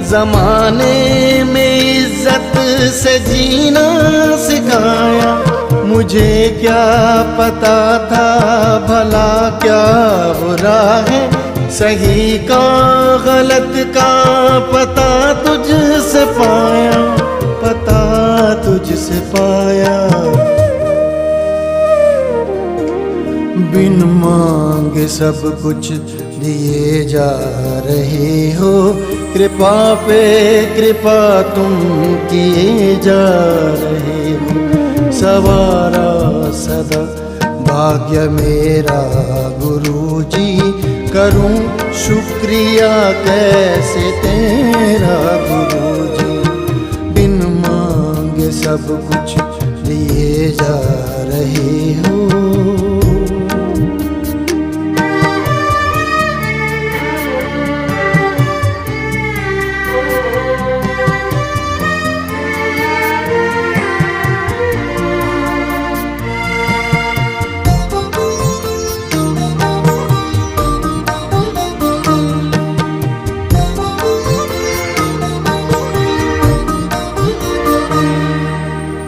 ज़माने में इज्जत से जीना सिखाया। मुझे क्या पता था भला क्या बुरा है, सही का गलत का पता तुझसे पाया, पता तुझसे पाया। बिन मांगे सब कुछ दिए जा रहे हो, कृपा पे कृपा तुम किए जा रहे हो। सवारा सदा भाग्य मेरा गुरुजी, करूं शुक्रिया कैसे तेरा गुरुजी। बिन मांगे सब कुछ दिए जा रहे हो।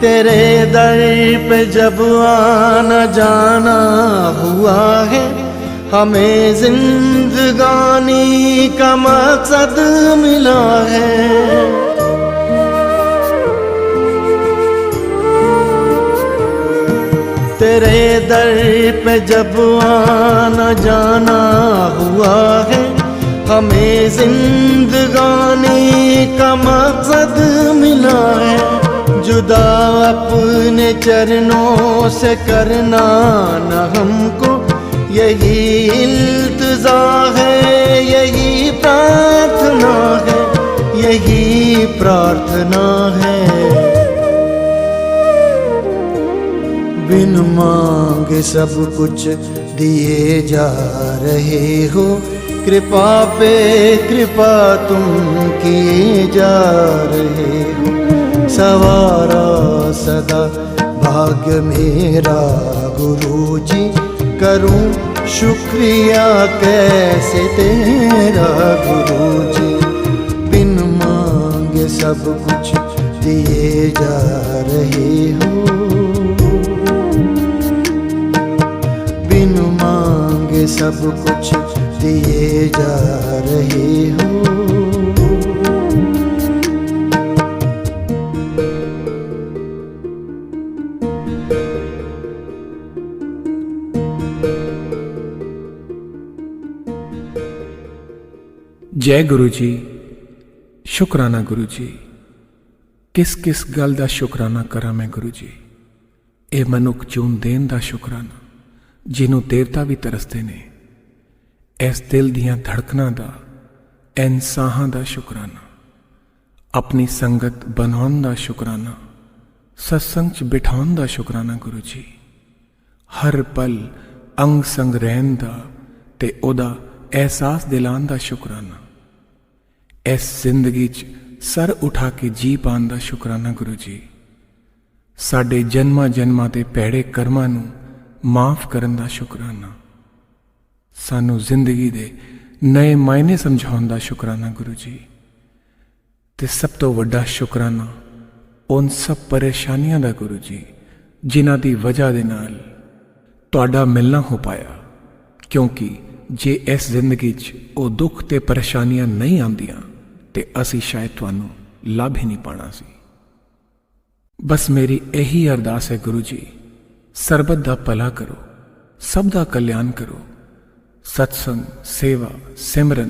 तेरे दर पे जब आना जाना हुआ है, हमें जिंदगानी का मकसद मिला है। तेरे दर पे जब आना जाना हुआ है, हमें जिंदगानी का मकसद मिला है। जुदा अपने चरणों से करना न हमको, यही इल्तिजा है, यही प्रार्थना है, यही प्रार्थना है। बिन मांगे सब कुछ दिए जा रहे हो, कृपा पे कृपा तुम किए जा रहे हो। सवारा सदा भाग्य मेरा गुरुजी, करूं शुक्रिया कैसे तेरा गुरु जी। बिन मांगे सब कुछ दिए जा रहे हो, बिन मांगे सब कुछ दिए जा रहे हो। जय गुरु जी। शुकराना गुरु जी। किस किस गल दा शुकराना करा मैं गुरु जी। ਇਹ ਮਨੁੱਖ ਜੂਨ ਦੇਣ ਦਾ ਸ਼ੁਕਰਾਨਾ ਜਿਹਨੂੰ ਦੇਵਤਾ ਵੀ ਤਰਸਦੇ ਨੇ। ਇਸ ਦਿਲ ਦੀਆਂ ਧੜਕਣਾਂ ਦਾ, ਐਨ ਸਾਹਾਂ ਦਾ ਸ਼ੁਕਰਾਨਾ। ਆਪਣੀ ਸੰਗਤ ਬਣਾਉਣ ਦਾ ਸ਼ੁਕਰਾਨਾ, ਸਤਸੰਗ 'ਚ ਬਿਠਾਉਣ ਦਾ ਸ਼ੁਕਰਾਨਾ ਗੁਰੂ ਜੀ। ਹਰ ਪਲ ਅੰਗ ਸੰਗ ਰਹਿਣ ਦਾ ਤੇ ਉਹਦਾ ਅਹਿਸਾਸ ਦਿਲਾਉਣ ਦਾ ਸ਼ੁਕਰਾਨਾ। ਇਸ ਜ਼ਿੰਦਗੀ 'ਚ ਸਰ ਉਠਾ ਕੇ ਜੀ ਪਾਉਣ ਦਾ ਸ਼ੁਕਰਾਨਾ ਗੁਰੂ ਜੀ। ਸਾਡੇ ਜਨਮਾਂ ਜਨਮਾਂ ਦੇ ਭੈੜੇ ਕਰਮਾਂ ਨੂੰ ਮਾਫ ਕਰਨ ਦਾ ਸ਼ੁਕਰਾਨਾ। ਸਾਨੂੰ ਜ਼ਿੰਦਗੀ ਦੇ ਨਏ ਮਾਇਨੇ ਸਮਝਾਉਣ ਦਾ ਸ਼ੁਕਰਾਨਾ ਗੁਰੂ ਜੀ। ਤੇ ਸਭ ਤੋਂ ਵੱਡਾ ਸ਼ੁਕਰਾਨਾ ਉਨ ਸਭ ਪਰੇਸ਼ਾਨੀਆਂ ਦਾ ਗੁਰੂ ਜੀ, ਜਿਨ੍ਹਾਂ ਦੀ ਵਜ੍ਹਾ ਦੇ ਨਾਲ ਤੁਹਾਡਾ ਮਿਲਣਾ ਹੋ ਪਾਇਆ। ਕਿਉਂਕਿ ਜੇ ਇਸ ਜ਼ਿੰਦਗੀ 'ਚ ਉਹ ਦੁੱਖ ਤੇ ਪਰੇਸ਼ਾਨੀਆਂ ਨਹੀਂ ਆਉਂਦੀਆਂ ਤੇ ਅਸੀਂ ਸ਼ਾਇਦ ਤੁਹਾਨੂੰ ਲੱਭ ਹੀ ਨਹੀਂ ਪਾਣਾ ਸੀ। ਬਸ ਮੇਰੀ ਇਹੀ ਅਰਦਾਸ ਹੈ ਗੁਰੂ ਜੀ, ਸਰਬਤ ਦਾ ਭਲਾ ਕਰੋ, ਸਭ ਦਾ ਕਲਿਆਣ ਕਰੋ। ਸਤਸੰਗ, ਸੇਵਾ, ਸਿਮਰਨ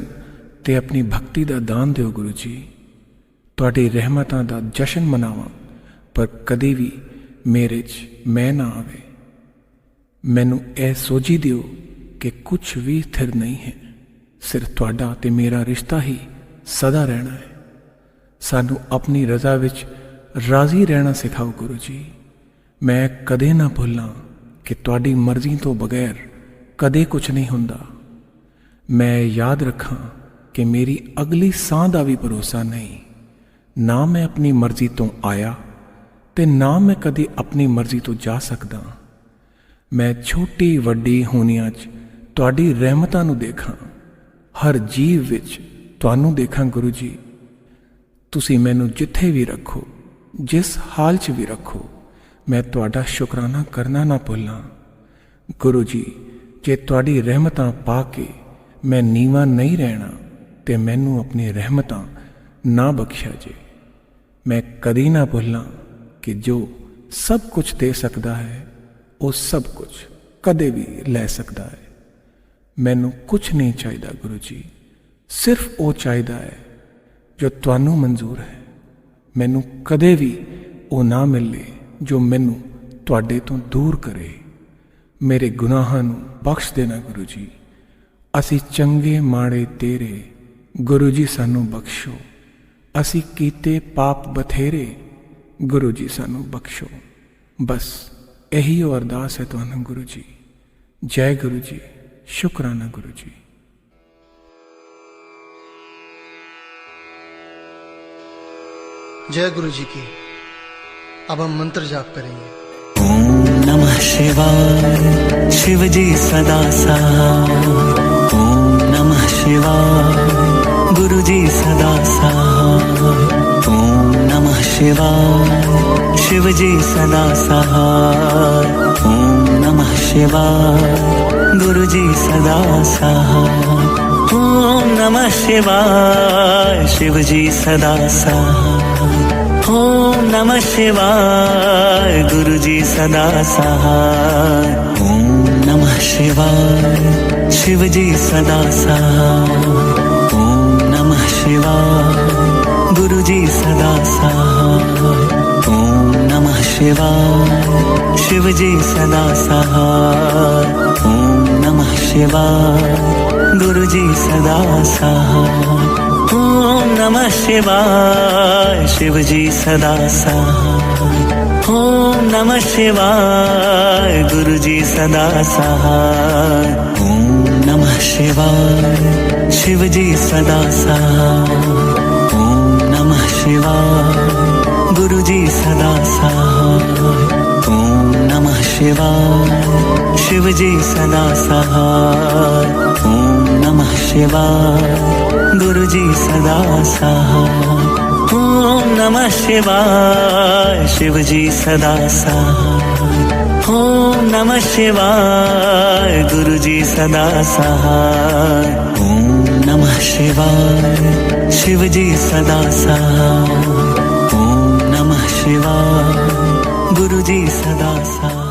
ਤੇ ਆਪਣੀ ਭਗਤੀ ਦਾ ਦਾਨ ਦਿਓ ਗੁਰੂ ਜੀ। ਤੁਹਾਡੀ ਰਹਿਮਤਾਂ ਦਾ ਜਸ਼ਨ ਮਨਾਵਾਂ, ਪਰ ਕਦੇ ਵੀ ਮੇਰੇ 'ਚ ਮੈਂ ਨਾ ਆਵੇ। ਮੈਨੂੰ ਇਹ ਸੋਝੀ ਦਿਓ ਕਿ ਕੁਛ ਵੀ ਸਥਿਰ ਨਹੀਂ ਹੈ, ਸਿਰਫ ਤੁਹਾਡਾ ਤੇ ਮੇਰਾ ਰਿਸ਼ਤਾ ਹੀ ਸਦਾ ਰਹਿਣਾ ਹੈ। ਸਾਨੂੰ ਆਪਣੀ ਰਜ਼ਾ ਵਿੱਚ ਰਾਜ਼ੀ ਰਹਿਣਾ ਸਿਖਾਓ ਗੁਰੂ ਜੀ। ਮੈਂ ਕਦੇ ਨਾ ਭੁੱਲਾਂ ਕਿ ਤੁਹਾਡੀ ਮਰਜ਼ੀ ਤੋਂ ਬਗੈਰ ਕਦੇ ਕੁਛ ਨਹੀਂ ਹੁੰਦਾ। ਮੈਂ ਯਾਦ ਰੱਖਾਂ ਕਿ ਮੇਰੀ ਅਗਲੀ ਸਾਹ ਦਾ ਵੀ ਭਰੋਸਾ ਨਹੀਂ। ਨਾ ਮੈਂ ਆਪਣੀ ਮਰਜ਼ੀ ਤੋਂ ਆਇਆ ਤੇ ਨਾ ਮੈਂ ਕਦੇ ਆਪਣੀ ਮਰਜ਼ੀ ਤੋਂ ਜਾ ਸਕਦਾ। ਮੈਂ ਛੋਟੀ ਵੱਡੀ ਹੋਣੀਆਂ 'ਚ ਤੁਹਾਡੀ ਰਹਿਮਤਾਂ ਨੂੰ ਦੇਖਾਂ, ਹਰ ਜੀਵ ਵਿੱਚ ਤੁਹਾਨੂੰ ਦੇਖਾਂ ਗੁਰੂ ਜੀ। ਤੁਸੀਂ ਮੈਨੂੰ ਜਿੱਥੇ ਵੀ ਰੱਖੋ, ਜਿਸ ਹਾਲ 'ਚ ਵੀ ਰੱਖੋ, ਮੈਂ ਤੁਹਾਡਾ ਸ਼ੁਕਰਾਨਾ ਕਰਨਾ ਨਾ ਭੁੱਲਾਂ ਗੁਰੂ ਜੀ। ਜੇ ਤੁਹਾਡੀ ਰਹਿਮਤਾਂ ਪਾ ਕੇ ਮੈਂ ਨੀਵਾਂ ਨਹੀਂ ਰਹਿਣਾ ਤੇ ਮੈਨੂੰ ਆਪਣੀ ਰਹਿਮਤਾਂ ਨਾ ਬਖਸ਼ਿਆ ਜੇ। ਮੈਂ ਕਦੀ ਨਾ ਭੁੱਲਾਂ ਕਿ ਜੋ ਸਭ ਕੁਝ ਦੇ ਸਕਦਾ ਹੈ, ਉਹ ਸਭ ਕੁਝ ਕਦੇ ਵੀ ਲੈ ਸਕਦਾ ਹੈ। ਮੈਨੂੰ ਕੁਛ ਨਹੀਂ ਚਾਹੀਦਾ ਗੁਰੂ ਜੀ, ਸਿਰਫ ਉਹ ਚਾਹੀਦਾ ਹੈ ਜੋ ਤੁਹਾਨੂੰ ਮਨਜ਼ੂਰ ਹੈ। ਮੈਨੂੰ ਕਦੇ ਵੀ ਉਹ ਨਾ ਮਿਲੇ ਜੋ ਮੈਨੂੰ ਤੁਹਾਡੇ ਤੋਂ ਦੂਰ ਕਰੇ। ਮੇਰੇ ਗੁਨਾਹਾਂ ਨੂੰ ਬਖਸ਼ ਦੇਣਾ ਗੁਰੂ ਜੀ। ਅਸੀਂ ਚੰਗੇ ਮਾੜੇ ਤੇਰੇ, ਗੁਰੂ ਜੀ ਸਾਨੂੰ ਬਖਸ਼ੋ। ਅਸੀਂ ਕੀਤੇ ਪਾਪ ਬਥੇਰੇ, ਗੁਰੂ ਜੀ ਸਾਨੂੰ ਬਖਸ਼ੋ। ਬਸ ਇਹੀ ਉਹ ਅਰਦਾਸ ਹੈ ਤੁਹਾਨੂੰ ਗੁਰੂ ਜੀ। ਜੈ ਗੁਰੂ जी। शुक्राना गुरु जी। जय गुरु जी की। अब हम मंत्र जाप करेंगे। ओम नमः शिवाय। शिव जी सदा सहाय। ओम नमः शिवाय। गुरु जी सदा सहाय। ओम नमः शिवाय। शिव जी सदा सहाय। ओम नमः शिवाय। गुरु जी सदा सहाय। ओम नमः शिवाय। शिव जी सदा सहाय। ओम नमः शिवाय। गुरु जी सदा सहाय। ओम नमः शिवाय। शिव जी सदा सहाय। ओम नमः शिवाय। गुरु जी सदा सहाय। ओम नमः शिवाय। शिव जी सदा सहाय। ओम नमः शिवाय। गुरु जी सदा सहाय। ओम नमः शिवाय। शिव जी सदा सहाय। ओम नमः शिवाय। गुरु जी सदा सहाय। ओम नमः शिवाय। शिव जी सदा सहाय। ओम नमः शिवाय। गुरु जी सदा सहाय। ओम नमः शिवाय शिव जी सदा सहाय। ओम नमः शिवाय गुरु जी सदा सहाय। ओम नमः शिवाय शिव जी सदा सहाय। ओम नमः शिवाय गुरु जी सदा सहाय। ओम नमः शिवाय शिव जी सदा सहाय। ओम नमः शिवाय गुरु जी सदा सहाय।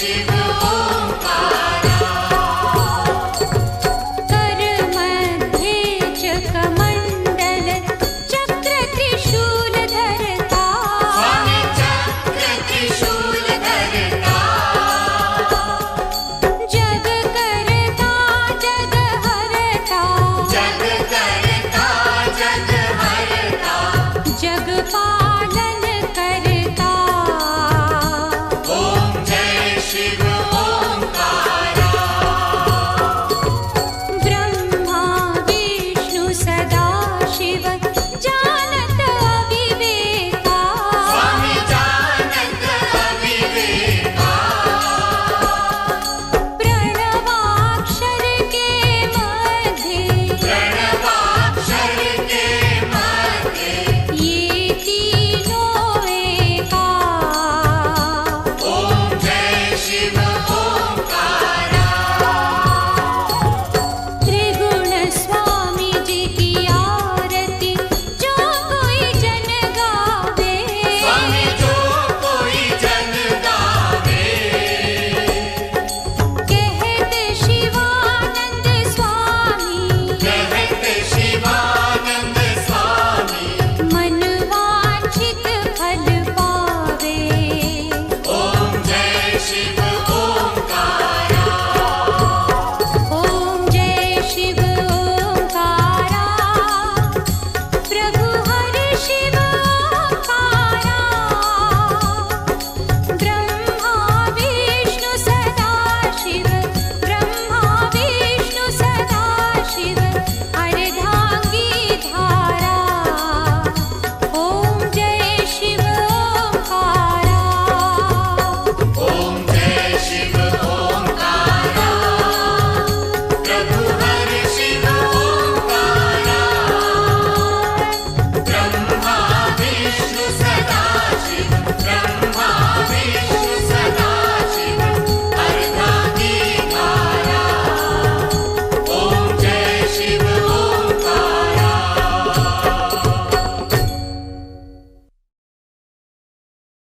Shiva